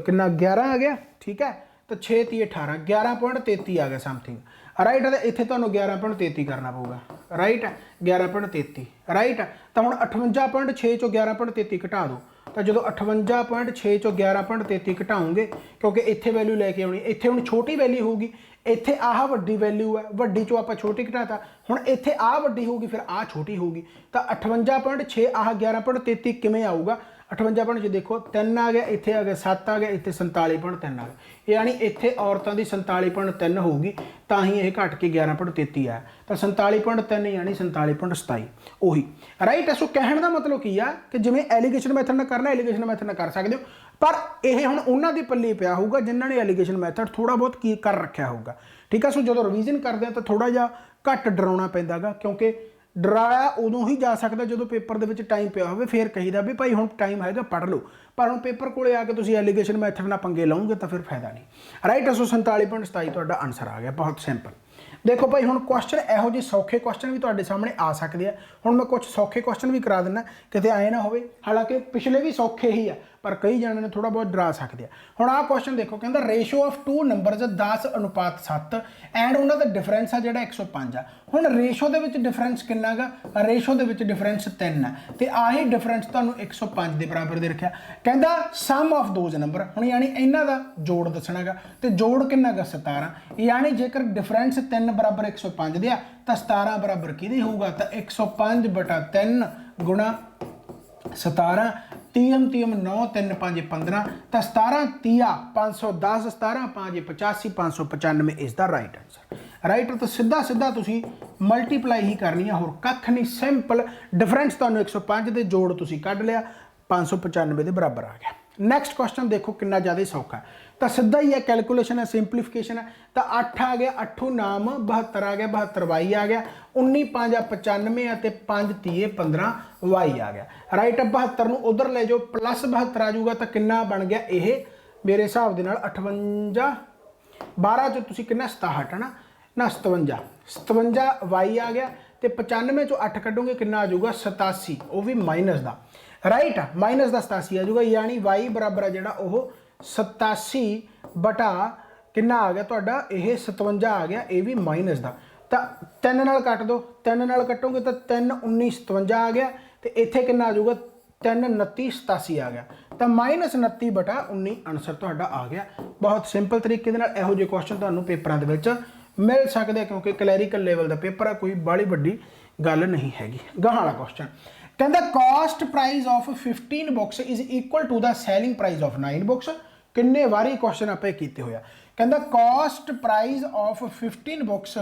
कितना 11 आ गया, ठीक है। तो 6 30 18 11.33 आ गया समथिंग, राइट। तो इत्थे तुहानूं 11.33 करना पऊगा, राइट है, 11.33, राइट। तो हुण 58.6 चों 11.33 घटा दो, ਤਾਂ ਜਦੋਂ 58.6 ਚੋਂ 11.33 ਘਟਾਉਂਗੇ ਕਿਉਂਕਿ ਇੱਥੇ ਵੈਲਿਊ ਲੈ ਕੇ ਆਉਣੀ, ਇੱਥੇ ਹੁਣ ਛੋਟੀ ਵੈਲਿਊ ਹੋਊਗੀ, ਇੱਥੇ ਆਹ ਵੱਡੀ ਵੈਲਿਊ ਹੈ, ਵੱਡੀ ਚੋਂ ਆਪਾਂ ਛੋਟੀ ਘਟਾਤਾ, ਹੁਣ ਇੱਥੇ ਆਹ ਵੱਡੀ ਹੋਊਗੀ ਫਿਰ ਆਹ ਛੋਟੀ ਹੋਊਗੀ, ਤਾਂ 58.6 ਆਹ 11.33 ਕਿਵੇਂ ਆਊਗਾ? 58.6 ਦੇਖੋ 3 ਆ ਗਿਆ, ਇੱਥੇ ਆ ਗਿਆ 7 ਆ ਗਿਆ, ਇੱਥੇ 47.3 ਆ ਗਿਆ, ਯਾਨੀ ਇੱਥੇ ਔਰਤਾਂ ਦੀ 47.3 ਹੋਊਗੀ, ਤਾਂ ਹੀ ਇਹ ਘਟ ਕੇ 11.33 ਆਇਆ, ਤਾਂ 47.3 ਯਾਨੀ 47.27 ਉਹੀ ਰਾਈਟ। ਸੋ ਕਹਿਣ ਦਾ ਮਤਲਬ ਕੀ ਆ ਕਿ ਜਿਵੇਂ ਐਲੀਗੇਸ਼ਨ ਮੈਥਡ ਨਾਲ ਕਰਨਾ, ਐਲੀਗੇਸ਼ਨ ਮੈਥਡ ਨਾਲ ਕਰ ਸਕਦੇ ਹੋ, ਪਰ ਇਹ ਹੁਣ ਉਹਨਾਂ ਦੀ ਪੱਲੇ ਪਿਆ ਹੋਊਗਾ ਜਿਨ੍ਹਾਂ ਨੇ ਐਲੀਗੇਸ਼ਨ ਮੈਥਡ ਥੋੜਾ ਬਹੁਤ ਕੀ ਕਰ ਰੱਖਿਆ ਹੋਊਗਾ, ਠੀਕ ਆ। ਸੋ ਜਦੋਂ ਰਿਵੀਜ਼ਨ ਕਰਦੇ ਆ ਤਾਂ ਥੋੜਾ ਜਿਹਾ ਘੱਟ ਡਰਾਉਣਾ ਪੈਂਦਾਗਾ, ਕਿਉਂਕਿ ਡਰਾਇਆ ਉਦੋਂ ਹੀ ਜਾ ਸਕਦਾ ਜਦੋਂ ਪੇਪਰ ਦੇ ਵਿੱਚ ਟਾਈਮ ਪਿਆ ਹੋਵੇ, ਫਿਰ ਕਹੀਦਾ ਵੀ ਭਾਈ ਹੁਣ ਟਾਈਮ ਹੈਗਾ ਪੜ੍ਹ ਲਓ, ਪਰ ਹੁਣ ਪੇਪਰ ਕੋਲੇ ਆ ਕੇ ਤੁਸੀਂ ਐਲੀਗੇਸ਼ਨ ਮੈਥਡ ਨਾਲ ਪੰਗੇ ਲਾਓਗੇ ਤਾਂ ਫਿਰ ਫਾਇਦਾ ਨਹੀਂ, ਰਾਈਟ। ਸੋ 47.27 ਤੁਹਾਡਾ ਆਨਸਰ ਆ ਗਿਆ, ਬਹੁਤ ਸਿੰਪਲ। ਦੇਖੋ ਭਾਈ ਹੁਣ ਕੁਐਸਚਨ ਇਹੋ ਜਿਹੇ ਸੌਖੇ ਕੁਐਸਚਨ ਵੀ ਤੁਹਾਡੇ ਸਾਹਮਣੇ ਆ ਸਕਦੇ ਆ, ਹੁਣ ਮੈਂ ਕੁਝ ਸੌਖੇ ਕੁਐਸਚਨ ਵੀ ਕਰਾ ਦਿੰਦਾ, ਕਿਤੇ ਆਏ ਨਾ ਹੋਵੇ, ਹਾਲਾਂਕਿ ਪਿਛਲੇ ਵੀ ਸੌਖੇ ਹੀ ਆ ਪਰ ਕਈ ਜਣਿਆਂ ਨੇ ਥੋੜਾ ਬਹੁਤ ਡਰਾ ਸਕਦੇ ਆ। ਹੁਣ ਆਹ ਕੁਐਸਚਨ ਦੇਖੋ, ਕਹਿੰਦਾ ਰੇਸ਼ੋ ਆਫ 2 ਨੰਬਰਸ 10:7 ਐਂਡ ਉਹਨਾਂ ਦਾ ਡਿਫਰੈਂਸ ਆ ਜਿਹੜਾ 105 ਆ। ਹੁਣ ਰੇਸ਼ੋ ਦੇ ਵਿੱਚ ਡਿਫਰੈਂਸ ਕਿੰਨਾ ਗਾ? ਰੇਸ਼ੋ ਦੇ ਵਿੱਚ ਡਿਫਰੈਂਸ 3 ਆ, ਤੇ ਆਹੀ ਡਿਫਰੈਂਸ ਤੁਹਾਨੂੰ 105 ਦੇ ਬਰਾਬਰ ਦੇ ਰੱਖਿਆ। ਕਹਿੰਦਾ ਸਮ ਆਫ ਦੋਜ਼ ਨੰਬਰ, ਹੁਣ ਯਾਨੀ ਇਹਨਾਂ ਦਾ ਜੋੜ ਦੱਸਣਾਗਾ, ਤੇ ਜੋੜ ਕਿੰਨਾ ਗਾ? 17, ਯਾਨੀ ਜੇਕਰ ਡਿਫਰੈਂਸ 3 ਬਰਾਬਰ 105 ਦੇ ਆ ਤਾਂ 17 ਬਰਾਬਰ ਕਿਹਦੇ ਹੋਊਗਾ? ਤਾਂ 105/3 ਗੁਣਾ 17, 3 9 3 5 15, ਤਾਂ 17 30 510, 17 5 85 595 ਇਸ ਦਾ ਰਾਈਟ ਆਨਸਰ। ਰਾਈਟ, ਤਾਂ ਸਿੱਧਾ ਸਿੱਧਾ ਤੁਸੀਂ ਮਲਟੀਪਲਾਈ ਹੀ ਕਰਨੀ ਆ, ਹੋਰ ਕੱਖ ਨਹੀਂ, ਸਿੰਪਲ। ਡਿਫਰੈਂਸ ਤੁਹਾਨੂੰ 105 ਦੇ ਜੋੜ ਤੁਸੀਂ ਕੱਢ ਲਿਆ, 595 ਦੇ ਬਰਾਬਰ ਆ ਗਿਆ। ਨੈਕਸਟ ਕੁਐਸਚਨ ਦੇਖੋ ਕਿੰਨਾ ਜ਼ਿਆਦਾ ਸੌਖਾ, ਤਾਂ ਸਿੱਧਾ ਹੀ ਹੈ, ਕੈਲਕੂਲੇਸ਼ਨ ਹੈ, ਸਿੰਪਲੀਫਿਕੇਸ਼ਨ ਹੈ। ਤਾਂ 8 ਆ ਗਿਆ, 8 ਨਾਮ 72 ਆ ਗਿਆ, 72 y ਆ ਗਿਆ, 19 5 95 ਅਤੇ 5 30 15 y ਆ ਗਿਆ। ਰਾਈਟ, 72 ਨੂੰ ਉਧਰ ਲੈ ਜਾਓ, ਪਲੱਸ 72 ਆ ਜਾਊਗਾ, ਤਾਂ ਕਿੰਨਾ ਬਣ ਗਿਆ ਇਹ ਮੇਰੇ ਹਿਸਾਬ ਦੇ ਨਾਲ 58, 12 ਚੋਂ ਤੁਸੀਂ ਕਿੰਨਾ 67 ਹੈ ਨਾ 57, 57 y ਆ ਗਿਆ, ਤੇ 95 ਚੋਂ 8 ਕੱਢੋਗੇ ਕਿੰਨਾ ਆ ਜਾਊਗਾ? 87, ਉਹ ਵੀ ਮਾਈਨਸ ਦਾ, ਰਾਈਟ, ਮਾਈਨਸ ਦਾ 87 ਆ ਜਾਊਗਾ, ਯਾਨੀ y ਬਰਾਬਰ ਆ ਜਿਹੜਾ ਉਹ 87 ਬਟਾ ਕਿੰਨਾ ਆ ਗਿਆ ਤੁਹਾਡਾ? ਇਹ 57 ਆ ਗਿਆ, ਇਹ ਵੀ ਮਾਈਨਸ ਦਾ। ਤਾਂ 3 ਨਾਲ ਕੱਟ ਦਿਓ, 3 ਨਾਲ ਕੱਟੋਗੇ ਤਾਂ 3 19 57 ਆ ਗਿਆ, ਤੇ ਇੱਥੇ ਕਿੰਨਾ ਆ ਜਾਊਗਾ? 3 29 87 ਆ ਗਿਆ, ਤਾਂ -29/19 ਆਨਸਰ ਤੁਹਾਡਾ ਆ ਗਿਆ। ਬਹੁਤ ਸਿੰਪਲ ਤਰੀਕੇ ਦੇ ਨਾਲ ਇਹੋ ਜਿਹੇ ਕੁਐਸਚਨ ਤੁਹਾਨੂੰ ਪੇਪਰਾਂ ਦੇ ਵਿੱਚ ਮਿਲ ਸਕਦੇ, ਕਿਉਂਕਿ ਕਲੈਰੀਕਲ ਲੈਵਲ ਦਾ ਪੇਪਰ ਆ, ਕੋਈ ਬਾਹਲੀ ਵੱਡੀ ਗੱਲ ਨਹੀਂ ਹੈਗੀ। ਗਾਹਾਂ ਵਾਲਾ ਕੁਐਸਚਨ ਕਹਿੰਦਾ cost price of 15 books is equal to the selling price of 9 books. ਕਿੰਨੇ ਵਾਰੀ ਕੁਐਸਚਨ ਆਪਾਂ ਕੀਤੇ ਹੋਇਆ। ਕਹਿੰਦਾ cost price of 15 books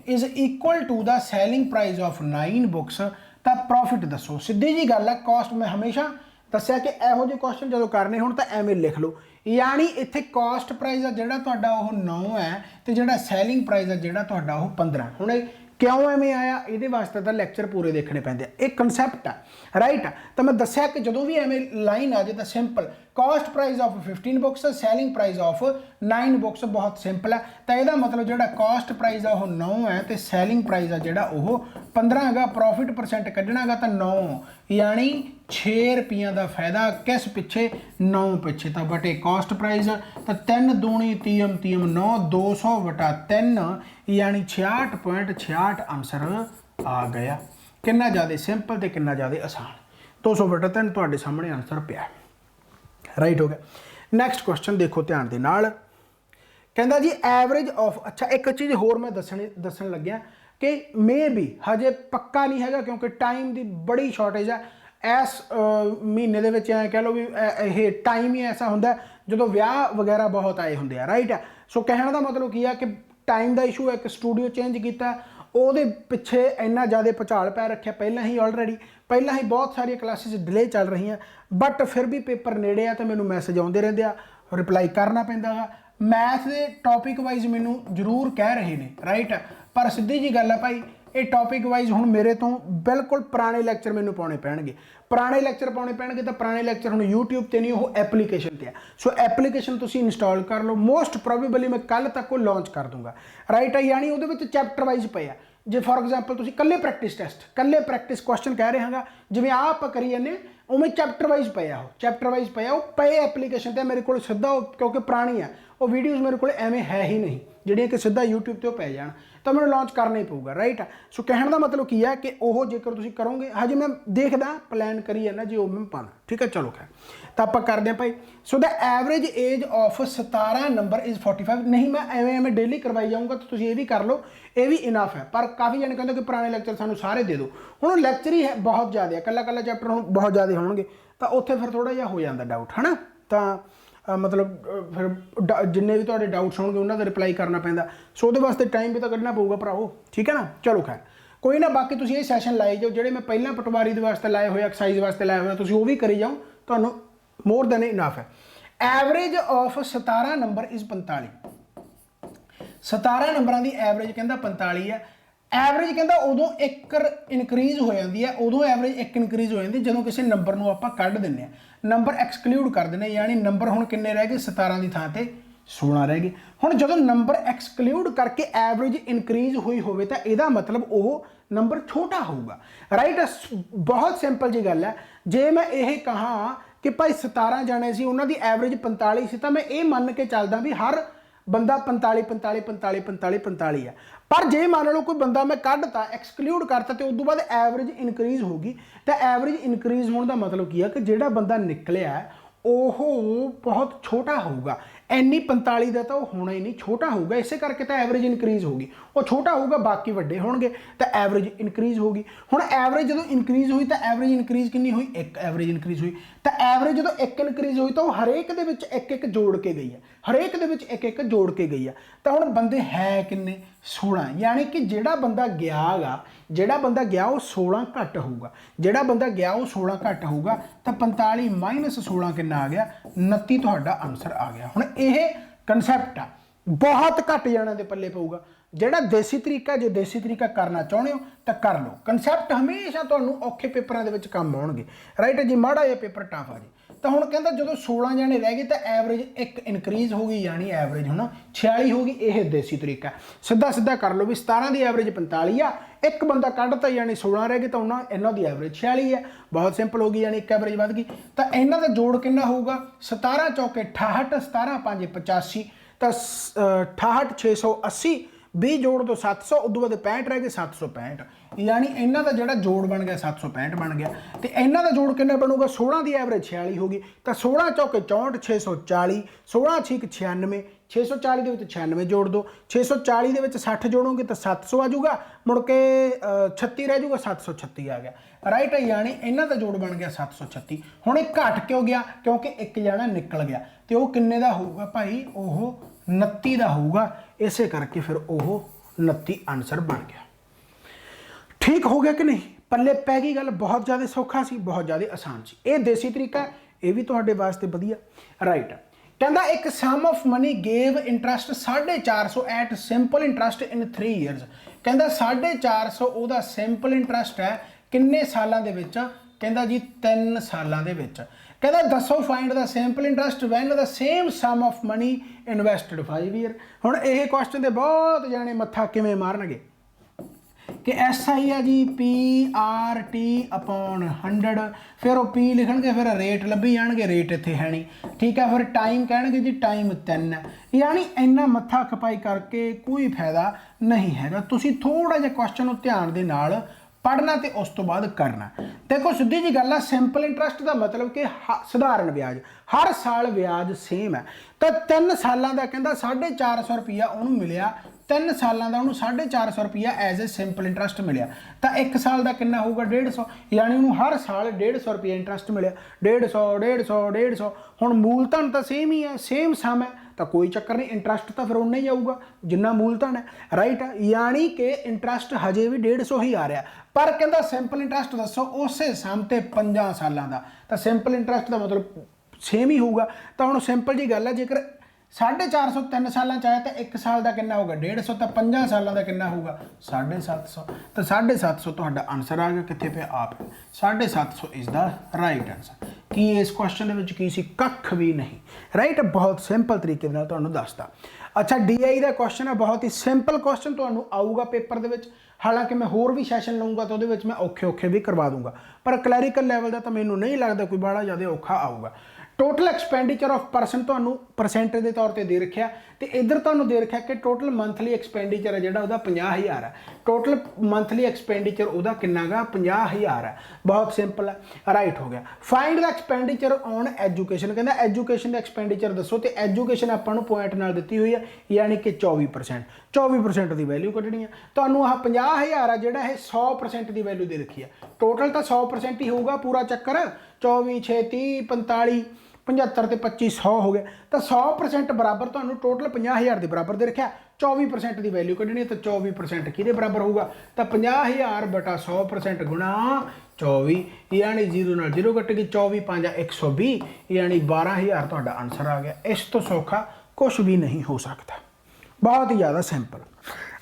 is equal to the selling price of 9 books, ਤਾਂ ਪ੍ਰੋਫਿਟ ਦੱਸੋ। ਸਿੱਧੀ ਜੀ ਗੱਲ ਹੈ, ਕਾਸਟ ਮੈਂ ਹਮੇਸ਼ਾ ਦੱਸਿਆ ਕਿ ਇਹੋ ਜਿਹੇ ਕੁਐਸਚਨ ਜਦੋਂ ਕਰਨੇ ਹੋਣ ਤਾਂ ਐਵੇਂ ਲਿਖ ਲਓ, ਯਾਨੀ ਇੱਥੇ ਕਾਸਟ ਪ੍ਰਾਈਸ ਆ ਜਿਹੜਾ ਤੁਹਾਡਾ ਉਹ 9 ਹੈ, ਤੇ ਜਿਹੜਾ ਸੈਲਿੰਗ ਪ੍ਰਾਈਸ ਆ ਜਿਹੜਾ ਤੁਹਾਡਾ ਉਹ 15। ਹੁਣ ਕਿਉਂ ਐਵੇਂ ਆਇਆ, ਇਹਦੇ ਵਾਸਤੇ ਤਾਂ ਲੈਕਚਰ ਪੂਰੇ ਦੇਖਣੇ ਪੈਂਦੇ ਆ, ਇਹ ਕਨਸੈਪਟ ਆ, ਰਾਈਟ। ਤਾਂ ਮੈਂ ਦੱਸਿਆ ਕਿ ਜਦੋਂ ਵੀ ਐਵੇਂ ਲਾਈਨ ਆ ਜਾਏ ਤਾਂ simple cost price of 15 books selling price of 9 books, ਬਹੁਤ ਸਿੰਪਲ ਹੈ। ਤਾਂ ਇਹਦਾ ਮਤਲਬ ਜਿਹੜਾ ਕਾਸਟ ਪ੍ਰਾਈਸ ਆ ਉਹ 9 ਹੈ, ਤੇ ਸੈਲਿੰਗ ਪ੍ਰਾਈਸ ਆ ਜਿਹੜਾ ਉਹ 15 ਹੈਗਾ। ਪ੍ਰੋਫਿਟ ਪਰਸੈਂਟ ਕੱਢਣਾਗਾ ਤਾਂ 9, ਯਾਨੀ 6 ਰੁਪਈਆਂ ਦਾ ਫਾਇਦਾ ਕਿਸ ਪਿੱਛੇ? 9 ਪਿੱਛੇ। ਤਾਂ ਬਟੇ ਕਾਸਟ ਪ੍ਰਾਈਸ, ਤਾਂ 3 ਦੂਣੀ 30 9, 200/3 ਯਾਨੀ 66.66 ਆਨਸਰ ਆ ਗਿਆ। ਕਿੰਨਾ ਜ਼ਿਆਦਾ ਸਿੰਪਲ ਤੇ ਕਿੰਨਾ ਜ਼ਿਆਦਾ ਆਸਾਨ। 200/3 ਤੁਹਾਡੇ ਸਾਹਮਣੇ ਆਨਸਰ ਪਿਆ, ਰਾਈਟ ਹੋ ਗਿਆ। ਨੈਕਸਟ ਕੁਐਸਚਨ ਦੇਖੋ ਧਿਆਨ ਦੇ ਨਾਲ, ਕਹਿੰਦਾ ਜੀ ਐਵਰੇਜ ਆਫ, ਅੱਛਾ ਇੱਕ ਚੀਜ਼ ਹੋਰ ਮੈਂ ਦੱਸਣ ਲੱਗਿਆ ਕਿ ਮੇ ਵੀ ਹਜੇ ਪੱਕਾ ਨਹੀਂ ਹੈਗਾ, ਕਿਉਂਕਿ ਟਾਈਮ ਦੀ ਬੜੀ ਸ਼ਾਰਟੇਜ ਹੈ ਇਸ ਮਹੀਨੇ ਦੇ ਵਿੱਚ। ਐਂ ਕਹਿ ਲਓ ਵੀ ਇਹ ਟਾਈਮ ਹੀ ਐਸਾ ਹੁੰਦਾ ਜਦੋਂ ਵਿਆਹ ਵਗੈਰਾ ਬਹੁਤ ਆਏ ਹੁੰਦੇ ਆ, ਰਾਈਟ। ਸੋ ਕਹਿਣ ਦਾ ਮਤਲਬ ਕੀ ਆ ਕਿ ਟਾਈਮ ਦਾ ਇਸ਼ੂ ਹੈ, ਇੱਕ ਸਟੂਡੀਓ ਚੇਂਜ ਕੀਤਾ, ਉਹਦੇ ਪਿੱਛੇ ਇੰਨਾ ਜ਼ਿਆਦਾ ਭੁਚਾਲ ਪੈ ਰੱਖਿਆ ਪਹਿਲਾਂ ਹੀ ਬਹੁਤ ਸਾਰੀਆਂ ਕਲਾਸਿਸ ਡਿਲੇ ਚੱਲ ਰਹੀਆਂ, ਬਟ ਫਿਰ ਵੀ ਪੇਪਰ ਨੇੜੇ ਆ ਤਾਂ ਮੈਨੂੰ ਮੈਸੇਜ ਆਉਂਦੇ ਰਹਿੰਦੇ ਆ, ਰਿਪਲਾਈ ਕਰਨਾ ਪੈਂਦਾ ਗਾ। ਮੈਥ ਦੇ ਟੌਪਿਕ ਵਾਈਜ਼ ਮੈਨੂੰ ਜ਼ਰੂਰ ਕਹਿ ਰਹੇ ਨੇ, ਰਾਈਟ, ਪਰ ਸਿੱਧੀ ਜੀ ਗੱਲ ਆ ਭਾਈ, ਇਹ ਟੌਪਿਕ ਵਾਈਜ਼ ਹੁਣ ਮੇਰੇ ਤੋਂ ਬਿਲਕੁਲ ਪੁਰਾਣੇ ਲੈਕਚਰ ਮੈਨੂੰ ਪਾਉਣੇ ਪੈਣਗੇ। ਤਾਂ ਪੁਰਾਣੇ ਲੈਕਚਰ ਹੁਣ YouTube ਤੇ ਨਹੀਂ, ਉਹ ਐਪਲੀਕੇਸ਼ਨ ਤੇ ਆ। ਸੋ ਐਪਲੀਕੇਸ਼ਨ ਤੁਸੀਂ ਇੰਸਟਾਲ ਕਰ ਲਓ, ਮੋਸਟ ਪ੍ਰੋਬੇਬਲੀ ਮੈਂ ਕੱਲ ਤੱਕ ਉਹ ਲਾਂਚ ਕਰ ਦੂੰਗਾ, ਰਾਈਟ। ਯਾਨੀ ਉਹਦੇ ਵਿੱਚ ਚੈਪਟਰ ਵਾਈਜ਼ ਪਏ ਆ। ਜੇ ਫੋਰ ਐਗਜ਼ਾਮਪਲ ਤੁਸੀਂ ਕੱਲੇ ਪ੍ਰੈਕਟਿਸ ਟੈਸਟ, ਕੱਲੇ ਪ੍ਰੈਕਟਿਸ ਕੁਐਸਚਨ ਕਹਿ ਰਹੇ ਹਾਂਗਾ, ਜਿਵੇਂ ਆਹ ਆਪਾਂ ਕਰੀ ਜਾਂਦੇ उवें चैप्टर वाइज पे आ, चैप्टर वाइज पे एप्लीकेशन ते मेरे को सीधा, क्योंकि पुरानी है वो वीडियोज़ मेरे को एवें है ही नहीं ਜਿਹੜੀਆਂ कि सीधा यूट्यूब ਤੇ पै जान, तो मैं लॉन्च करना ही पऊगा, राइट। सो कहने का मतलब की है कि वह जेकर तुम करोगे, हजे मैं देखदा प्लान करी जाना जी, मैं पाना, ठीक है। चलो खैर, तो आप करते हैं भाई। So the average age of 17 number is 45। नहीं मैं एवें डेली करवाई जाऊँगा, तो तुम ये भी कर लो, ये भी इनफ है। पर काफ़ी जने कहते कि पुराने लैक्चर सानू सारे दे दो, हुण लैक्चर ही है बहुत ज़्यादा, कल्ला कल्ला चैप्टर हुण बहुत ज़्यादा होणगे, तो उत्थे फिर थोड़ा जिहा हो जाता डाउट, है ना। तो मतलब फिर जिन्ने भी तुहाडे डाउट्स होणगे उन्हां दा रिप्लाई करना पैंदा, सो उहदे वास्ते टाइम भी तो कढना पऊगा भराओ, ठीक है ना। चलो खैर कोई ना, बाकी तुसीं ये सैशन लाए जाओ, जिहड़े मैं पहलां पटवारी दे वास्ते लाए होए, एक्साइज वास्ते लाए होए, तुसीं वो भी करी जाओ, तुहानूं मोर दैन इनफ है। Average of 17 number is 45। 17 नंबरां दी एवरेज कहंदा 45 है। एवरेज कहता उदों एक इनक्रीज हो जाती है, उदों एवरेज एक इनक्रीज हो जाती है जो किसी नंबर को आप कढ़ दें, नंबर एक्सक्लूड कर दें, यानी नंबर हुण किन्ने रह गए 17 की थां ते 16 रह गए। हुण जो नंबर एक्सक्लूड करके एवरेज इनक्रीज हुई होवे तो यदा मतलब वो नंबर छोटा होगा, राइट। बहुत सिंपल जी गल है, जे मैं ये कहा कि भाई 17 जाने से उन्होंने एवरेज 45 से, तो मैं ये मन के चलदा भी हर बंदा 45 45 45 45 45 है। पर जे मान लो कोई बंदा मैं कढ़ता, एक्सक्लूड करता, तो उस बाद एवरेज इनक्रीज होगी, तो एवरेज इनक्रीज होने का मतलब की है कि जो बंदा निकलिया है ओह बहुत छोटा होगा, इन्नी 45 का तो होना ही नहीं, छोटा होगा, इसे करके तो एवरेज इनक्रीज होगी, वो छोटा होगा बाकी वड्डे होणगे, तो एवरेज इनक्रीज होगी। हुण एवरेज जो इनक्रीज हुई तो एवरेज इनक्रीज कितनी हुई, एक एवरेज इनक्रीज हुई, तो एवरेज जो एक इनक्रीज हुई तो हरेक दे विच एक एक जोड़ के गई है, हरेक दे विच एक एक जोड़ के गई है। तो हुण बंदे है किन्ने 16, यानी कि जिहड़ा बंदा गया गा, जिहड़ा बंदा गया वो 16 घट होगा, जिहड़ा बंदा गया वो 16 घट होगा, तो 45 माइनस 16 कितना आ गया 29, तुहाडा आंसर आ गया। हुण यह कंसैप्ट आ बहुत घट जाने के पल्ले पऊगा, जिहड़ा देसी तरीका, जो देसी तरीका करना चाहुंदे हो तो कर लो, कंसैप्ट हमेशा तुहानूं औखे पेपरां दे विच काम आउणगे, राइट जी। माड़ा जिहा पेपर टफ आ जी, तो हुण कहंदा जो 16 जाने रह गए तो एवरेज एक इनक्रीज होगी, यानी एवरेज है ना 46 होगी, यह देसी तरीका। सीधा सीधा कर लो भी 17 की एवरेज 45 आ, एक बंदा कढ़ता यानी 16 रह गए, तो इन्हों की एवरेज 46 है, बहुत सिंपल होगी, यानी एक एवरेज बढ़ गई। तो इन्हों का जोड़ कितना होगा 17 चौके 68, 17 5 85, तो 68 680, 20 जोड़ दो 700, उस बाद 65 रह गए 765, यानी इन्हों का जो जोड़ बन गया 765 बन गया। तो इन्हों का जोड़ कितना बनूगा 16 की एवरेज 46 होगी, तो 16 चौके 64 640, 16 6 96, 640 के 96 जोड़ दो, 640 के 60 जोड़ोगे तो 700 आ जाऊगा, मुड़ के 36 रह जाऊगा 736 आ गया, राइट। यानी इन्हों का जोड़ बन गया 736। हुण एक घट क्यों गया, क्योंकि एक जना निकल गया, तो वह किन्ने का होगा भाई, वह 29 का होगा, इसे करके फिर वह 29 आंसर बन गया। ठीक हो गया कि नहीं, पल्ले पै गई गल, बहुत ज़्यादा सौखा सी, बहुत ज़्यादा आसान सी। ये देसी तरीका है, ये भी तुहाडे वास्ते वधिया, राइट। कहता एक sum of money gave interest 450 at simple interest in 3 years. कहता 450 ਉਹਦਾ सिंपल इंटरस्ट है किन्ने सालों के विच, कहता जी 3 सालों के विच। कहता दसो find the simple interest when the same sum of money invested 5 year. हुण ये क्वेश्चन ते बहुत जाने मत्था किवें मारनगे कि एस आई है जी PRT अपॉन 100, फिर वो P लिखणगे, फिर रेट लभी जाणगे, रेट इत्थे है नहीं, ठीक है। फिर टाइम कहणगे जी टाइम 3 है, यानी इन्ना मत्था खपाई करके कोई फायदा नहीं हैगा। तुसीं थोड़ा जिहा क्वेश्चन नूं ध्यान दे नाल पढ़ना तो उस तो बाद करना। देखो सीधी जी गल है, सिंपल इंटरस्ट का मतलब कि सधारण ब्याज, हर साल ब्याज सेम है। तो 3 सालों का कहता 450 रुपया उन्होंने मिलिया, 3 सालों का उन्होंने 450 रुपया एज ए सिंपल इंटरस्ट मिलिया, तो 1 साल का कितना होगा 150, यानी उन्होंने हर साल 150 रुपया इंटरस्ट मिले, 150 150 150। हुण मूलधन तो सेम ही है, सेम सम है, तो कोई चक्कर नहीं, इंटरस्ट तो फिर उन्ना ही आऊगा जिन्ना मूलधन है, राइट। यानी कि इंटरस्ट हजे भी 150 ही आ रहा, पर कहता सिंपल इंटरस्ट दसो उस सम ते 5 सालों का, तो सिंपल इंटरस्ट का मतलब सेम ही होगा। तो हुण सिंपल जी गल है, जेकर 450 3 ਸਾਲਾਂ ਚ ਆਇਆ ਤਾਂ 1 ਸਾਲ ਦਾ ਕਿੰਨਾ ਹੋਊਗਾ 150 ਤਾਂ 5 ਸਾਲਾਂ ਦਾ ਕਿੰਨਾ ਹੋਊਗਾ 750 ਤਾਂ 750 ਤੁਹਾਡਾ ਆਨਸਰ ਆ ਗਿਆ ਕਿੱਥੇ ਪਿਆ ਆਪ 750 ਇਜ਼ ਦਾ ਰਾਈਟ ਆਨਸਰ ਕੀ ਇਸ ਕੁਐਸਚਨ ਦੇ ਵਿੱਚ ਕੀ ਸੀ ਕੱਖ ਵੀ ਨਹੀਂ ਰਾਈਟ ਬਹੁਤ ਸਿੰਪਲ ਤਰੀਕੇ ਨਾਲ ਤੁਹਾਨੂੰ ਦੱਸਦਾ ਅੱਛਾ ਡੀਆਈ ਦਾ ਕੁਐਸਚਨ ਹੈ ਬਹੁਤ ਹੀ ਸਿੰਪਲ ਕੁਐਸਚਨ ਤੁਹਾਨੂੰ ਆਊਗਾ ਪੇਪਰ ਦੇ ਵਿੱਚ ਹਾਲਾਂਕਿ मैं होर भी सैशन लूँगा तो मैं औखे औखे भी करवा दूंगा पर क्लैरिकल लैवल का तो मैनू नहीं लगता कोई बड़ा ज़्यादा औखा आऊगा टोटल एक्सपेंडिचर ऑफ परसन तो परसेंटेज के तौर पर दे रखा तो इधर तो दे रखा कि टोटल मंथली एक्सपेंडिचर है जोड़ा 50,000 है टोटल मंथली एक्सपेंडिचर वह किन्ना गा 50,000 है बहुत सिंपल है राइट हो गया find the expenditure on education कहना एजुकेशन का एक्सपेंडिचर दसो तो एजुकेशन आपको पॉइंट नाल दी हुई है यानी कि 24% की वैल्यू कढ़नी है तो आह 50,000 है जोड़ा 100% की वैल्यू दे रखी है टोटल तो 100% ही होगा पूरा चक्कर 24 6 30 45 75 ਤੇ 25 100 ਹੋ ਗਿਆ ਤਾਂ 100% ਬਰਾਬਰ ਤੁਹਾਨੂੰ ਟੋਟਲ 50,000 ਦੇ ਬਰਾਬਰ ਦੇ ਰੱਖਿਆ 24% ਦੀ ਵੈਲਿਊ ਕੱਢਣੀ ਹੈ ਤਾਂ 24% ਕਿਹਦੇ ਬਰਾਬਰ ਹੋਊਗਾ ਤਾਂ 50,000 ਬਟਾ 100% ਗੁਣਾ 24 यानी 0 ਨਾਲ 0 ਕੱਟ ਗਈ 24 5 120 यानी 12,000 ਤੁਹਾਡਾ ਆਨਸਰ ਆ ਗਿਆ ਇਸ ਤੋਂ ਸੌਖਾ ਕੁਝ ਵੀ ਨਹੀਂ ਹੋ ਸਕਦਾ ਬਹੁਤ ਹੀ ਜ਼ਿਆਦਾ ਸਿੰਪਲ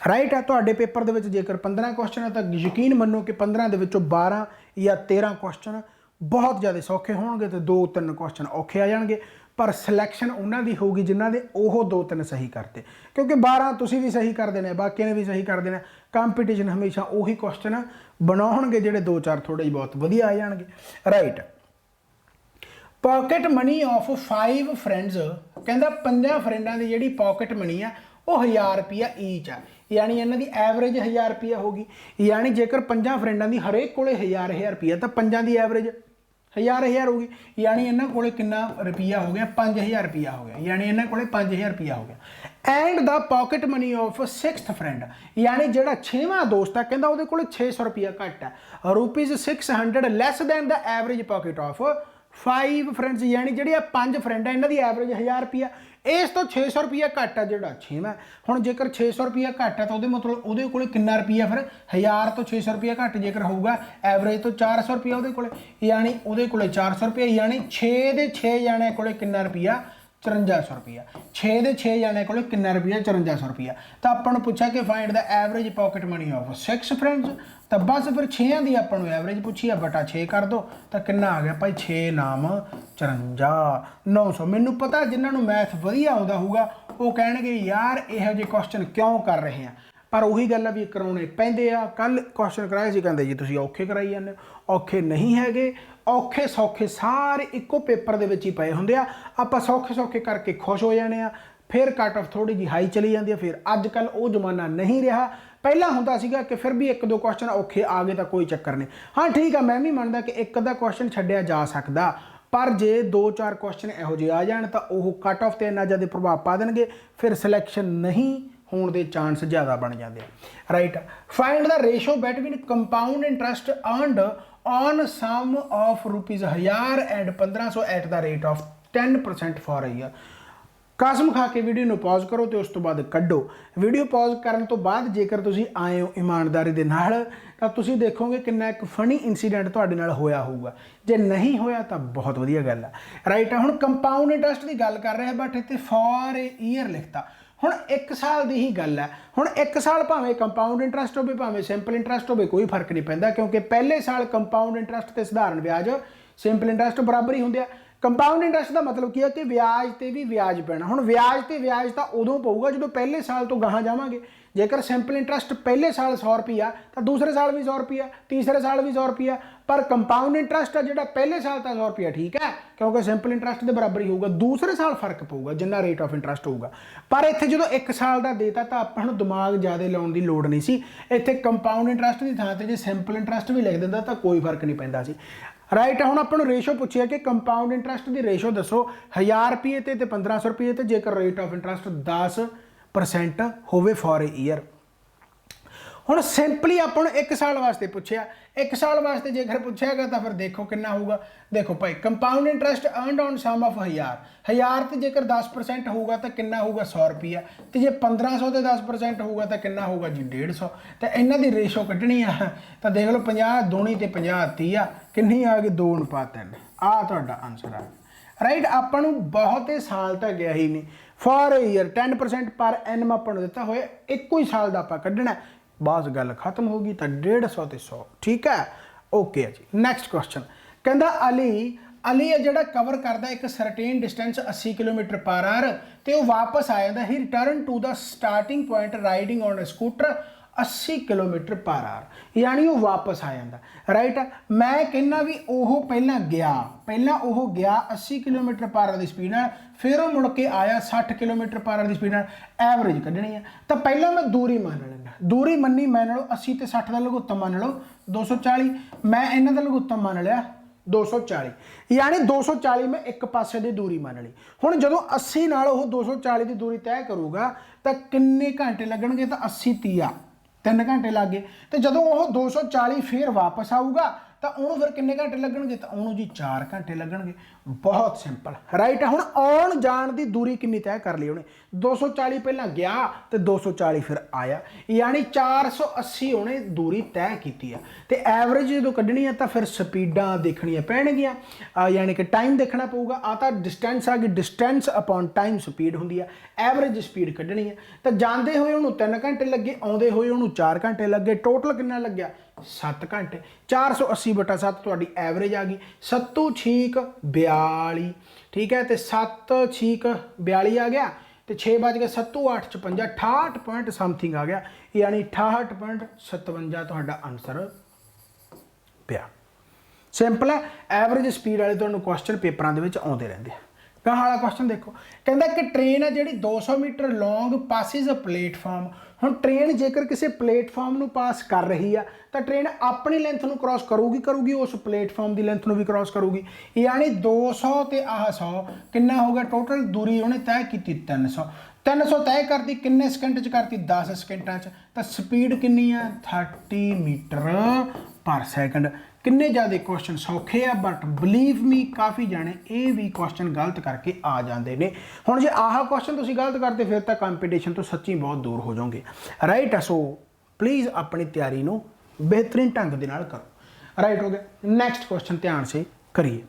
ਰਾਈਟ ਹੈ ਤੁਹਾਡੇ ਪੇਪਰ ਦੇ ਵਿੱਚ ਜੇਕਰ 15 ਕੁਐਸਚਨ ਹੈ ਤਾਂ ਯਕੀਨ ਮੰਨੋ ਕਿ 15 ਦੇ ਵਿੱਚੋਂ 12 ਜਾਂ 13 ਕੁਐਸਚਨ बहुत ज़्यादा सौखे होंगे तो 2-3 क्वेश्चन औखे आ जाएंगे पर सिलैक्शन उन्होंने होगी जिन्हों के वो 2-3 सही करते क्योंकि 12 तुसी भी सही कर देने बाकी ने भी सही कर देना कंपीटीशन हमेशा उही क्वेश्चन बनाओगे जोड़े 2-4 थोड़े बहुत वधिया आ जाएंगे right pocket money of 5 friends कहता 5 फ्रेंडों की जी पॉकेट मनी है वो 1000 रुपया ईच है यानी इन्हों की एवरेज 1000 रुपया होगी यानी जेकर 5 फ्रेंडों की हरेक को 1000 रुपया तो 5 की एवरेज 1000 होगी यानी इन्हों को कितना रुपया हो गया 5000 रुपया हो गया यानी इन्हों को 5000 रुपया हो गया and the pocket money of 6th friend यानी जोड़ा 6वां दोस्त है कहता वो 600 रुपया घट है ₹600 less than the average pocket of 5 friends यानी जी 5 फ्रेंड है इन्हों की एवरेज 1000 रुपया इस तो 600 रुपया घट है जोड़ा 6वां हुण जेकर 600 रुपया घट है तो मतलब वो कोल कितना रुपया फिर 1000 तो 600 रुपया घट जेकर होगा एवरेज तो 400 रुपया वो कोल यानी वो 400 रुपया यानी 6 दे 6 जाने को कितना रुपया 5400 रुपया 6 दे 6 जाने को कितना रुपया 5400 रुपया तो अपन पूछा कि find the average pocket money of 6 friends तो बस फिर 6 की अपन एवरेज पूछी है बटा 6 कर दो तो कितना आ गया भाई 6 नाम 54 900 मैनू पता जिन्होंने मैथ वधिया आता होगा वो कहे यार यह जे क्वेश्चन क्यों कर रहे हैं पर उही गल भी कराने पैंदे आ कल क्वेश्चन कराए सी कहते जी तुसीं औखे कराई जाने औखे नहीं हैगे औखे सौखे सारे इक्को पेपर दे विच ही पए हुंदे आ आपां सौखे सौखे करके खुश हो जाने आ फिर कट ऑफ थोड़ी जी हाई चली जाती है फिर अजकल वो जमाना नहीं रहा पहला होंदा सीगा कि फिर भी 1-2 क्वेश्चन औखे आ गए तो कोई चक्कर नहीं हाँ ठीक है मैं भी मनदा कि एक अद्धा क्वेश्चन छड्डिया जा सकदा पर जे 2-4 क्वेश्चन इहो जिहे आ जाण तां ओह कट ऑफ ते इन्ना ज़्यादा प्रभाव पा देणगे फिर सिलैक्शन नहीं होने के चांस ज़्यादा बन जाते हैं right find the ratio between compound interest earned on sum of ₹1000 and 1500 at the rate of 10% for a year कसम खा के वीडियो में पॉज करो तो उस तो बाद कड्डो वीडियो पॉज करने तो बाद जेकर तुसी आए हो ईमानदारी दे नाल तां तुसी देखोगे कितना एक फनी इंसीडेंट तुहाडे नाल होया होगा जे नहीं होया तो बहुत वधिया गल है राइट हुण कंपाउंड इंटरस्ट की गल कर रहे हैं बट इत्थे फॉर ए ईयर लिखता हुण 1 साल की ही गल है हुण 1 साल भावें कंपाउंड इंटरस्ट हो भावें सिंपल इंटरस्ट हो कोई फर्क नहीं पैंदा क्योंकि पहले साल कंपाउंड इंटरस्ट ते सधारण ब्याज सिंपल इंटरस्ट बराबर ही होंदे आ कंपाउंड इंटरस्ट का मतलब की है कि ब्याज ते भी ब्याज पैना हुण ब्याज ते ब्याज तो उदों पऊगा जो पहले साल तो गाहां जावांगे जेकर सिंपल इंटरस्ट पहले साल 100 रुपया तो दूसरे साल भी 100 रुपया तीसरे साल भी 100 रुपया पर कंपाउंड इंटरस्ट है जो पहले साल तो 100 रुपया ठीक है क्योंकि सिंपल इंटरस्ट के बराबर ही होगा दूसरे साल फर्क पऊगा जिन्ना रेट ऑफ इंटरस्ट होगा पर इत्थे जो 1 साल का देता तो आपां नूं दिमाग ज़्यादा लाउण की लोड़ नहीं सी इत्थे कंपाउंड इंटरस्ट की थां ते जे सिंपल इंटरस्ट भी लिख दिंदा तो कोई फर्क नहीं पैंदा सी राइट हुण आपां नूं रेशो पूछिया कि कंपाउंड इंटरस्ट की रेशो दसो 1000 रुपये ते 1500 रुपये ते जेकर रेट ऑफ इंटरस्ट 10% होवे फॉर ए ईयर हुण सिंपली आपां नूं 1 साल वास्ते पूछया 1 साल वास्ते जेकर पूछेगा तो फिर देखो कितना होगा देखो भाई compound interest earned on sum of 1000 तो जेकर 10% होगा तो कितना होगा 100 रुपया तो जे 1500 तो 10% होगा तो कितना होगा जी 150 तो इन्हां दी रेशो कड्ढनी आ तो देख लो 50 दूनी ते 50 30 आ किन्नी आ गई 2:3 आ तुहाडा आंसर आ ਰਾਈਟ। ਆਪਾਂ ਨੂੰ ਬਹੁਤੇ ਸਾਲ ਤਾਂ ਗਿਆ ਹੀ ਨਹੀਂ, ਫॉर ए ईयर 10% ਪਰ ਐਨਮ ਆਪਾਂ ਨੂੰ ਦਿੱਤਾ ਹੋਇਆ, ਇੱਕੋ ਹੀ ਸਾਲ ਦਾ ਆਪਾਂ ਕੱਢਣਾ, ਬਸ ਗੱਲ ਖਤਮ ਹੋ ਗਈ। ਤਾਂ 150 ਤੇ 100, ਠੀਕ ਹੈ, ਓਕੇ ਜੀ। ਨੈਕਸਟ ਕੁਐਸਚਨ ਕਹਿੰਦਾ ਅਲੀ ਹੈ ਜਿਹੜਾ ਕਵਰ ਕਰਦਾ ਇੱਕ certain distance 80 kilometre per hour ਤੇ ਉਹ ਵਾਪਸ ਆ ਜਾਂਦਾ, he return to the starting point riding on a scooter 80 kilometre per hour, ਯਾਨੀ ਉਹ ਵਾਪਸ ਆ ਜਾਂਦਾ, ਰਾਈਟ। ਮੈਂ ਕਹਿੰਦਾ ਵੀ ਉਹ ਪਹਿਲਾਂ ਗਿਆ 80 ਕਿਲੋਮੀਟਰ ਪਰ ਆਰ ਦੀ ਸਪੀਡ ਨਾਲ, ਫਿਰ ਉਹ ਮੁੜ ਕੇ ਆਇਆ 60 ਕਿਲੋਮੀਟਰ ਪਰ ਆਰ ਦੀ ਸਪੀਡ ਨਾਲ, ਐਵਰੇਜ ਕੱਢਣੀ ਹੈ। ਤਾਂ ਪਹਿਲਾਂ ਮੈਂ ਦੂਰੀ ਮੰਨ ਲੈਣਾ, ਦੂਰੀ ਮੰਨੀ, ਮੰਨ ਲਓ 80 ਤੇ 60 ਦਾ ਲਘੁੱਤਮ ਮੰਨ ਲਓ 240, ਮੈਂ ਇਹਨਾਂ ਦਾ ਲਘੁੱਤਮ ਮੰਨ ਲਿਆ 240, ਯਾਨੀ 240 ਮੈਂ ਇੱਕ ਪਾਸੇ ਦੀ ਦੂਰੀ ਮੰਨ ਲਈ। ਹੁਣ ਜਦੋਂ 80 ਨਾਲ ਉਹ 240 ਦੀ ਦੂਰੀ ਤੈਅ ਕਰੂਗਾ ਤਾਂ ਕਿੰਨੇ ਘੰਟੇ ਲੱਗਣਗੇ, ਤਾਂ 80 30 3 ਘੰਟੇ ਲੱਗ ਗਏ। ਤੇ ਜਦੋਂ ਉਹ 240 ਫਿਰ ਵਾਪਸ ਆਊਗਾ ਤਾਂ ਉਹਨੂੰ ਫਿਰ ਕਿੰਨੇ ਘੰਟੇ ਲੱਗਣਗੇ, ਤਾਂ ਉਹਨੂੰ ਜੀ 4 ਘੰਟੇ ਲੱਗਣਗੇ। ਬਹੁਤ ਸਿੰਪਲ, ਰਾਈਟ। ਹੁਣ ਆਉਣ ਜਾਣ ਦੀ ਦੂਰੀ ਕਿੰਨੀ ਤੈਅ ਕਰ ਲਈ ਉਹਨੇ, 240 ਪਹਿਲਾਂ ਗਿਆ ਤੇ 240 ਫਿਰ ਆਇਆ, ਯਾਨੀ 480 ਉਹਨੇ ਦੂਰੀ ਤੈਅ ਕੀਤੀ ਆ। ਤੇ ਐਵਰੇਜ ਜਦੋਂ ਕੱਢਣੀ ਆ ਤਾਂ ਫਿਰ ਸਪੀਡਾਂ ਦੇਖਣੀਆਂ ਪੈਣਗੀਆਂ, ਯਾਨੀ ਕਿ ਟਾਈਮ ਦੇਖਣਾ ਪਊਗਾ। ਆ ਤਾਂ ਡਿਸਟੈਂਸ ਆ ਗਈ, ਡਿਸਟੈਂਸ ਅਪੋਨ ਟਾਈਮ ਸਪੀਡ ਹੁੰਦੀ ਆ, ਐਵਰੇਜ ਸਪੀਡ ਕੱਢਣੀ ਆ। ਤਾਂ ਜਾਂਦੇ ਹੋਏ ਉਹਨੂੰ 3 ਘੰਟੇ ਲੱਗੇ, ਆਉਂਦੇ ਹੋਏ ਉਹਨੂੰ 4 ਘੰਟੇ ਲੱਗੇ, ਟੋਟਲ ਕਿੰਨਾ ਲੱਗਿਆ 7 ਘੰਟੇ। 480/7 ਤੁਹਾਡੀ ਐਵਰੇਜ ਆ ਗਈ। 7 ਛੀਕ 42, ਠੀਕ ਹੈ, ਤੇ 7 ਛੀਕ 42 ਆ ਗਿਆ, ਤੇ 6 ਵੱਜ ਗਏ, 7 8 56, 68 ਪੁਆਇੰਟ ਸਮਥਿੰਗ ਆ ਗਿਆ, ਯਾਨੀ 68.57 ਤੁਹਾਡਾ ਆਨਸਰ ਪਿਆ। ਸਿੰਪਲ ਹੈ। ਐਵਰੇਜ ਸਪੀਡ ਵਾਲੇ ਤੁਹਾਨੂੰ ਕੁਐਸਚਨ ਪੇਪਰਾਂ ਦੇ ਵਿੱਚ ਆਉਂਦੇ ਰਹਿੰਦੇ ਆ। ਕਹਾਂ ਵਾਲਾ ਕੁਐਸਚਨ ਦੇਖੋ, ਕਹਿੰਦਾ ਕਿ ਟ੍ਰੇਨ ਹੈ ਜਿਹੜੀ 200 ਮੀਟਰ ਲੌਂਗ ਪਾਸਿਸ ਅ ਪਲੇਟਫਾਰਮ। ਹੁਣ ਟ੍ਰੇਨ ਜੇਕਰ ਕਿਸੇ ਪਲੇਟਫਾਰਮ ਨੂੰ ਪਾਸ ਕਰ ਰਹੀ ਆ ਤਾਂ ਟ੍ਰੇਨ ਆਪਣੀ ਲੈਂਥ ਨੂੰ ਕ੍ਰਾਸ ਕਰੂਗੀ, ਉਸ ਪਲੇਟਫਾਰਮ ਦੀ ਲੈਂਥ ਨੂੰ ਵੀ ਕ੍ਰਾਸ ਕਰੂਗੀ, ਯਾਨੀ 200 ਤੇ ਆਹ 100 ਕਿੰਨਾ ਹੋ ਗਿਆ, ਟੋਟਲ ਦੂਰੀ ਉਹਨੇ ਤੈਅ ਕੀਤੀ 300 ਤੈਅ ਕਰਤੀ, ਕਿੰਨੇ ਸਕਿੰਟ 'ਚ ਕਰਤੀ, 10 ਸਕਿੰਟਾਂ 'ਚ। ਤਾਂ ਸਪੀਡ ਕਿੰਨੀ ਆ, 30 ਮੀਟਰ ਪਰ ਸੈਕਿੰਡ। ਕਿੰਨੇ ਜ਼ਿਆਦਾ ਕੁਐਸਚਨ ਸੌਖੇ ਆ, ਬਟ ਬਲੀਵ ਮੀ ਕਾਫੀ ਜਾਣੇ ਇਹ ਵੀ ਕੁਐਸਚਨ ਗਲਤ ਕਰਕੇ ਆ ਜਾਂਦੇ ਨੇ। ਹੁਣ ਜੇ ਆਹ ਕੁਐਸਚਨ ਤੁਸੀਂ ਗਲਤ ਕਰਦੇ ਫਿਰ ਤਾਂ ਕੰਪੀਟੀਸ਼ਨ ਤੋਂ ਸੱਚੀ ਬਹੁਤ ਦੂਰ ਹੋ ਜਾਓਗੇ, ਰਾਈਟ। ਸੋ ਪਲੀਜ਼ ਆਪਣੀ ਤਿਆਰੀ ਨੂੰ ਬਿਹਤਰੀਨ ਢੰਗ ਦੇ ਨਾਲ ਕਰੋ, ਰਾਈਟ ਹੋ ਗਿਆ। ਨੈਕਸਟ ਕੁਐਸਚਨ ਧਿਆਨ ਸੇ ਕਰੀਏ।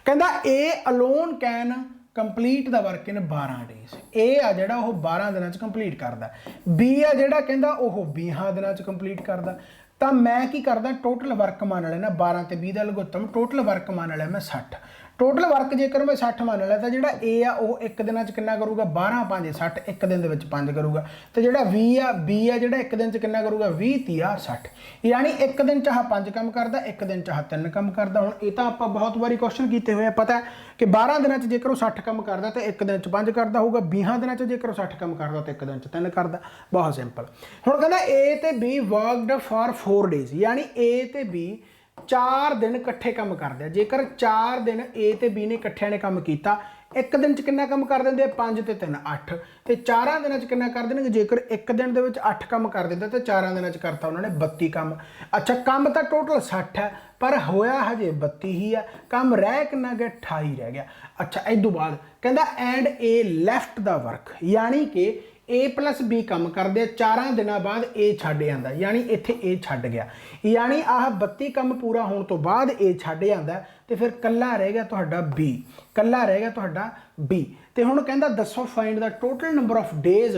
ਕਹਿੰਦਾ A alone can complete the work in 12 days. A ਆ ਜਿਹੜਾ ਉਹ 12 ਦਿਨਾਂ 'ਚ ਕੰਪਲੀਟ ਕਰਦਾ, ਬੀ ਆ ਜਿਹੜਾ ਕਹਿੰਦਾ ਉਹ 20 ਦਿਨਾਂ 'ਚ ਕੰਪਲੀਟ ਕਰਦਾ। ਤਾਂ ਮੈਂ ਕੀ ਕਰਦਾ, ਟੋਟਲ ਵਰਕ ਮੰਨ ਲੈਣਾ 12 ਤੇ 20 ਦਾ ਲਘੁੱਤਮ, ਟੋਟਲ ਵਰਕ ਮੰਨ ਲਿਆ ਮੈਂ 60। ਟੋਟਲ ਵਰਕ ਜੇਕਰ ਮੈਂ 60 ਮੰਨ ਲਿਆ ਤਾਂ ਜਿਹੜਾ ਏ ਆ ਉਹ ਇੱਕ ਦਿਨਾਂ 'ਚ ਕਿੰਨਾ ਕਰੂਗਾ, 12 5 60, ਇੱਕ ਦਿਨ ਦੇ ਵਿੱਚ 5 ਕਰੂਗਾ। ਤੇ ਜਿਹੜਾ ਬੀ ਆ ਜਿਹੜਾ ਇੱਕ ਦਿਨ 'ਚ ਕਿੰਨਾ ਕਰੂਗਾ, 20 30 60, ਯਾਨੀ ਇੱਕ ਦਿਨ 'ਚ ਆਹ 5 ਕੰਮ ਕਰਦਾ, ਇੱਕ ਦਿਨ 'ਚ ਆਹ 3 ਕੰਮ ਕਰਦਾ। ਹੁਣ ਇਹ ਤਾਂ ਆਪਾਂ ਬਹੁਤ ਵਾਰੀ ਕੁਐਸਚਨ ਕੀਤੇ ਹੋਏ ਆ, ਪਤਾ ਕਿ 12 ਦਿਨਾਂ 'ਚ ਜੇਕਰ ਉਹ 60 ਕੰਮ ਕਰਦਾ ਤਾਂ ਇੱਕ ਦਿਨ 'ਚ 5 ਕਰਦਾ ਹੋਊਗਾ, 20 ਦਿਨਾਂ 'ਚ ਜੇਕਰ ਉਹ 60 ਕੰਮ ਕਰਦਾ ਤਾਂ ਇੱਕ ਦਿਨ 'ਚ 3 ਕਰਦਾ। ਬਹੁਤ ਸਿੰਪਲ। ਹੁਣ ਕਹਿੰਦਾ ਏ ਤੇ ਬੀ ਵਰਕਡ ਫਾਰ 4 ਡੇਜ਼, ਯਾਨੀ ਏ ਤੇ ਬੀ 4 ਦਿਨ ਇਕੱਠੇ ਕੰਮ ਕਰਦੇ ਆ। ਜੇਕਰ 4 ਦਿਨ ਏ ਤੇ ਬੀ ਨੇ ਇਕੱਠਿਆਂ ਨੇ ਕੰਮ ਕੀਤਾ, ਇੱਕ ਦਿਨ 'ਚ ਕਿੰਨਾ ਕੰਮ ਕਰ ਦਿੰਦੇ ਆ, 5 ਤੇ 3 8, ਤੇ 4 ਦਿਨਾਂ 'ਚ ਕਿੰਨਾ ਕਰ ਦੇਣਗੇ। ਜੇਕਰ ਇੱਕ ਦਿਨ ਦੇ ਵਿੱਚ 8 ਕੰਮ ਕਰ ਦਿੰਦਾ ਤਾਂ 4 ਦਿਨਾਂ 'ਚ ਕਰਤਾ ਉਹਨਾਂ ਨੇ 32 ਕੰਮ। ਅੱਛਾ, ਕੰਮ ਤਾਂ ਟੋਟਲ 60 ਹੈ ਪਰ ਹੋਇਆ ਹਜੇ 32 ਹੀ ਆ, ਕੰਮ ਰਹਿ ਕਿੰਨਾ ਗਿਆ, 28 ਰਹਿ ਗਿਆ। ਅੱਛਾ, ਇਸ ਤੋਂ ਬਾਅਦ ਕਹਿੰਦਾ and A left the work, ਯਾਨੀ ਕਿ A + B ਕੰਮ ਕਰਦੇ ਆ, 4 ਦਿਨਾਂ ਬਾਅਦ A ਛੱਡ ਜਾਂਦਾ, ਯਾਨੀ ਇੱਥੇ A ਛੱਡ ਗਿਆ, ਯਾਨੀ ਆਹ 32 ਕੰਮ ਪੂਰਾ ਹੋਣ ਤੋਂ ਬਾਅਦ A ਛੱਡ ਜਾਂਦਾ ਤੇ ਫਿਰ ਕੱਲਾ ਰਹਿ ਗਿਆ ਤੁਹਾਡਾ B, ਤੇ ਹੁਣ ਕਹਿੰਦਾ ਦੱਸੋ find the total number of days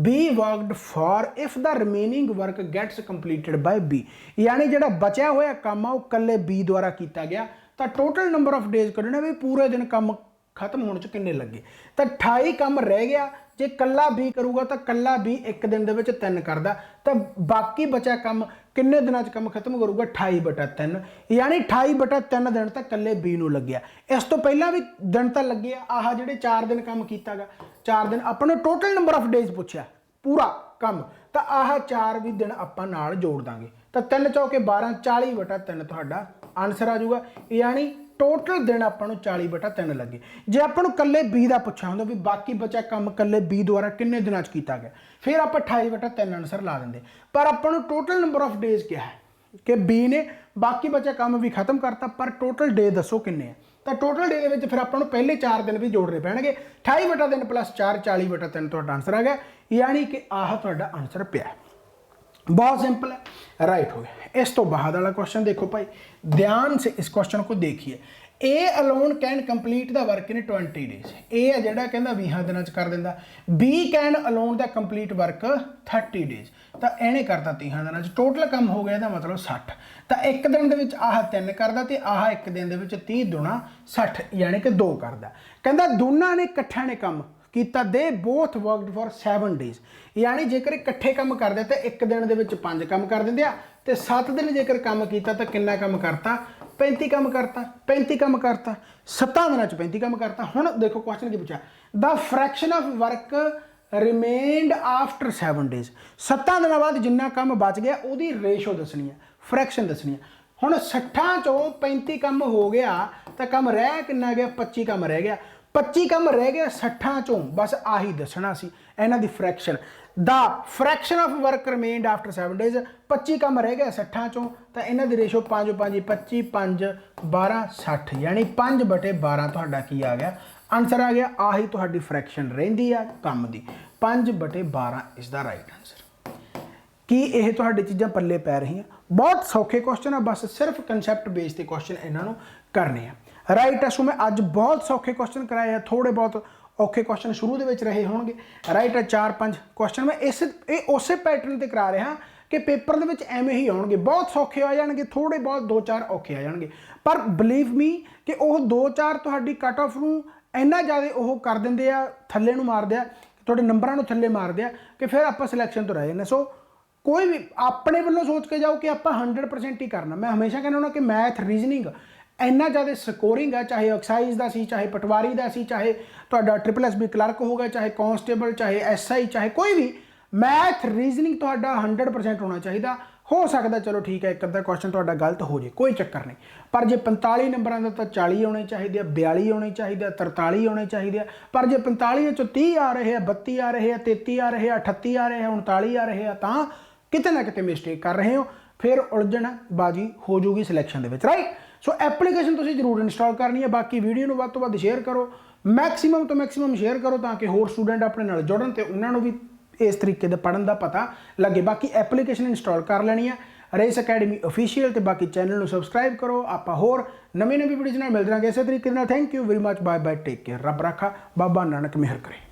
B worked for if the remaining work gets completed by B, ਯਾਨੀ ਜਿਹੜਾ ਬਚਿਆ ਹੋਇਆ ਕੰਮ ਆ ਉਹ ਕੱਲੇ B ਦੁਆਰਾ ਕੀਤਾ ਗਿਆ। ਤਾਂ ਟੋਟਲ ਨੰਬਰ ਆਫ ਡੇਜ਼ ਕੱਢਣਾ ਵੀ ਪੂਰੇ ਦਿਨ ਕੰਮ ਖਤਮ ਹੋਣ 'ਚ ਕਿੰਨੇ ਲੱਗੇ। ਤਾਂ 28 ਕੰਮ ਰਹਿ ਗਿਆ। ਜੇ ਕੱਲਾ B ਕਰੂਗਾ ਤਾਂ ਕੱਲਾ B ਇੱਕ ਦਿਨ ਦੇ ਵਿੱਚ 3 ਕਰਦਾ, ਤਾਂ ਬਾਕੀ ਬਚਿਆ ਕੰਮ ਕਿੰਨੇ ਦਿਨਾਂ 'ਚ ਕੰਮ ਖਤਮ ਕਰੂਗਾ, 28/3, ਯਾਨੀ 28/3 ਦਿਨ ਤਾਂ ਕੱਲੇ B ਨੂੰ ਲੱਗਿਆ। ਇਸ ਤੋਂ ਪਹਿਲਾਂ ਵੀ ਦਿਨ ਤਾਂ ਲੱਗੇ ਆ, ਆਹ ਜਿਹੜੇ 4 ਦਿਨ ਕੰਮ ਕੀਤਾਗਾ, 4 ਦਿਨ ਆਪਾਂ ਨੂੰ ਟੋਟਲ ਨੰਬਰ ਆਫ ਡੇਜ਼ ਪੁੱਛਿਆ ਪੂਰਾ ਕੰਮ, ਤਾਂ ਆਹ 4 ਵੀ ਦਿਨ ਆਪਾਂ ਨਾਲ ਜੋੜ ਦਾਂਗੇ, ਤਾਂ 3 ਚੌਕੇ 12, 40/3 ਤੁਹਾਡਾ ਆਨਸਰ ਆ ਜਾਊਗਾ, ਯਾਨੀ ਟੋਟਲ ਦਿਨ ਆਪਾਂ ਨੂੰ 40/3 ਲੱਗੇ। ਜੇ ਆਪਾਂ ਨੂੰ ਕੱਲੇ B ਦਾ ਪੁੱਛਿਆ ਹੁੰਦਾ ਵੀ ਬਾਕੀ ਬਚਿਆ ਕੰਮ ਕੱਲੇ B ਦੁਆਰਾ ਕਿੰਨੇ ਦਿਨਾਂ 'ਚ ਕੀਤਾ ਗਿਆ, ਫਿਰ ਆਪਾਂ 28/3 ਆਨਸਰ ਲਾ ਦਿੰਦੇ। ਪਰ ਆਪਾਂ ਨੂੰ ਟੋਟਲ ਨੰਬਰ ਆਫ ਡੇਜ਼ ਕਿਹਾ ਹੈ ਕਿ B ਨੇ ਬਾਕੀ ਬਚਿਆ ਕੰਮ ਵੀ ਖਤਮ ਕਰਤਾ, ਪਰ ਟੋਟਲ ਡੇ ਦੱਸੋ ਕਿੰਨੇ ਆ। ਤਾਂ ਟੋਟਲ ਡੇ ਦੇ ਵਿੱਚ ਫਿਰ ਆਪਾਂ ਨੂੰ ਪਹਿਲੇ 4 ਦਿਨ ਵੀ ਜੋੜਨੇ ਪੈਣਗੇ, 28/3 + 4 40/3 ਤੁਹਾਡਾ ਆਨਸਰ ਆ ਗਿਆ, यानी कि आह तुहाडा आंसर पिया। बहुत सिंपल है, राइट हो गया। इस तो बाद वाला क्वेश्चन देखो भाई, ध्यान से इस क्वेश्चन को देखिए। A alone can complete the work in 20 days। A है ਜਿਹੜਾ ਕਹਿੰਦਾ 20 ਦਿਨਾਂ ਚ ਕਰ ਦਿੰਦਾ। B can alone the complete work 30 days। ਤਾਂ ਇਹਨੇ ਕਰਤਾ 30 ਦਿਨਾਂ ਚ। ਟੋਟਲ ਕੰਮ ਹੋ ਗਿਆ ਇਹਦਾ ਮਤਲਬ 60। ਤਾਂ ਇੱਕ ਦਿਨ ਦੇ ਵਿੱਚ ਆਹ 3 ਕਰਦਾ ਤੇ ਆਹ ਇੱਕ ਦਿਨ ਦੇ ਵਿੱਚ 30 ਦੁਣਾ 60 ਯਾਨੀ ਕਿ 2 ਕਰਦਾ। ਕਹਿੰਦਾ ਦੋਨਾਂ ਨੇ ਇਕੱਠਿਆਂ ਨੇ ਕੰਮ ਕੀਤਾ। ਦੇ ਬੋਥ ਵਰਕਡ ਫॉर 7 ਡੇਜ਼। यानी जेकर इकट्ठे काम करते तो एक दिन के 5 काम कर देंगे तो 7 दिन जेकर काम किया तो कितना काम करता 35 काम करता 35 काम करता 7 दिन 35 काम करता। हुण देखो क्वेश्चन की पूछा the fraction of work remained after 7 days. 7 दिन बाद जिन्ना काम बच गया उसकी रेशो दसनी है फ्रैक्शन दसनी है। हुण 60 चों 35 काम हो गया तो काम रह कितना गया 25 काम रह गया 25 काम रह गया 60 चों बस आही दसना सी इन्हां दी fraction. The fraction of work remained after 7 days 25 काम रह गया 60 चों तो इन्हां दी रेशो 5 5 25 5 12 60 यानी 5/12 तुहाडा की आ गया आंसर आ गया। आही तुहाडी फ्रैक्शन रहिंदी आ काम दी 5/12 इज द राइट आंसर। की यह तुहाडी चीज़ां पल्ले पै रही बहुत सौखे क्वेश्चन है बस सिर्फ कंसैप्ट बेस ते क्वेश्चन इन्हां नूं करने आ। राइट है सो मैं अज बहुत सौखे क्वेश्चन कराए हैं थोड़े बहुत औखे क्वेश्चन शुरू के रहे होंगे। राइट है 4-5 क्वेश्चन मैं उस पैटर्न पर करा रहा कि पेपर के एवें ही आउणगे बहुत सौखे आ जाएंगे थोड़े बहुत 2-4 औखे आ जाएंगे पर बिलीव मी कि वह 2-4 तुहाडी कट ऑफ नूं इन्ना ज़्यादा वो कर देंगे आ थल्ले नूं मारदे आ तुहाडे नंबरां नूं थल्ले मारदे आ कि फिर आपां सिलैक्शन तो रह जाने। सो कोई भी अपने वालों सोच के जाओ कि आप 100% ही करना। मैं हमेशा कहना हुंदा कि मैथ रीजनिंग इन्ना ज़्यादा स्कोरिंग है चाहे एक्साइज का सी चाहे पटवारी का सी चाहे तुहाडा SSB क्लर्क होगा चाहे कांस्टेबल चाहे SI चाहे कोई भी मैथ रीजनिंग तुहाडा 100% होना चाहिए। हो सकता चलो ठीक है एक अद्धा क्वेश्चन तुहाडा गलत हो जाए कोई चक्कर नहीं पर जे 45 नंबरों का तो 40 होने चाहिए 42 होने चाहिए 43 होने चाहिए पर जे 45 चो 30 आ रहे हैं 32 आ रहे हैं 33 आ रहे हैं 38 आ रहे हैं 39 आ रहे हैं तो किते ना किते मिसटेक कर रहे हो फिर उलझन बाजी हो जूगी सिलैक्शन के राइट। सो एप्लीकेशन तुसीं जरूर इंस्टॉल करनी है। बाकी वीडियो नूं वध तों वध शेयर करो मैक्सीमम तो मैक्सीमम शेयर करो ताकि होर स्टूडेंट अपने नाल जुड़न ते उन्हां नूं भी इस तरीके दे पढ़न दा पता लगे। बाकी एप्लीकेशन इंस्टॉल कर लैनी है रेस अकैडमी ऑफिशियल ते बाकी चैनल नूं सबसक्राइब करो। आपां होर नवीं वीडियोज़ नाल मिलदे रहांगे इसे तरीके नाल। Thank you very much bye bye take care रब राखा बाबा नानक मेहर करे।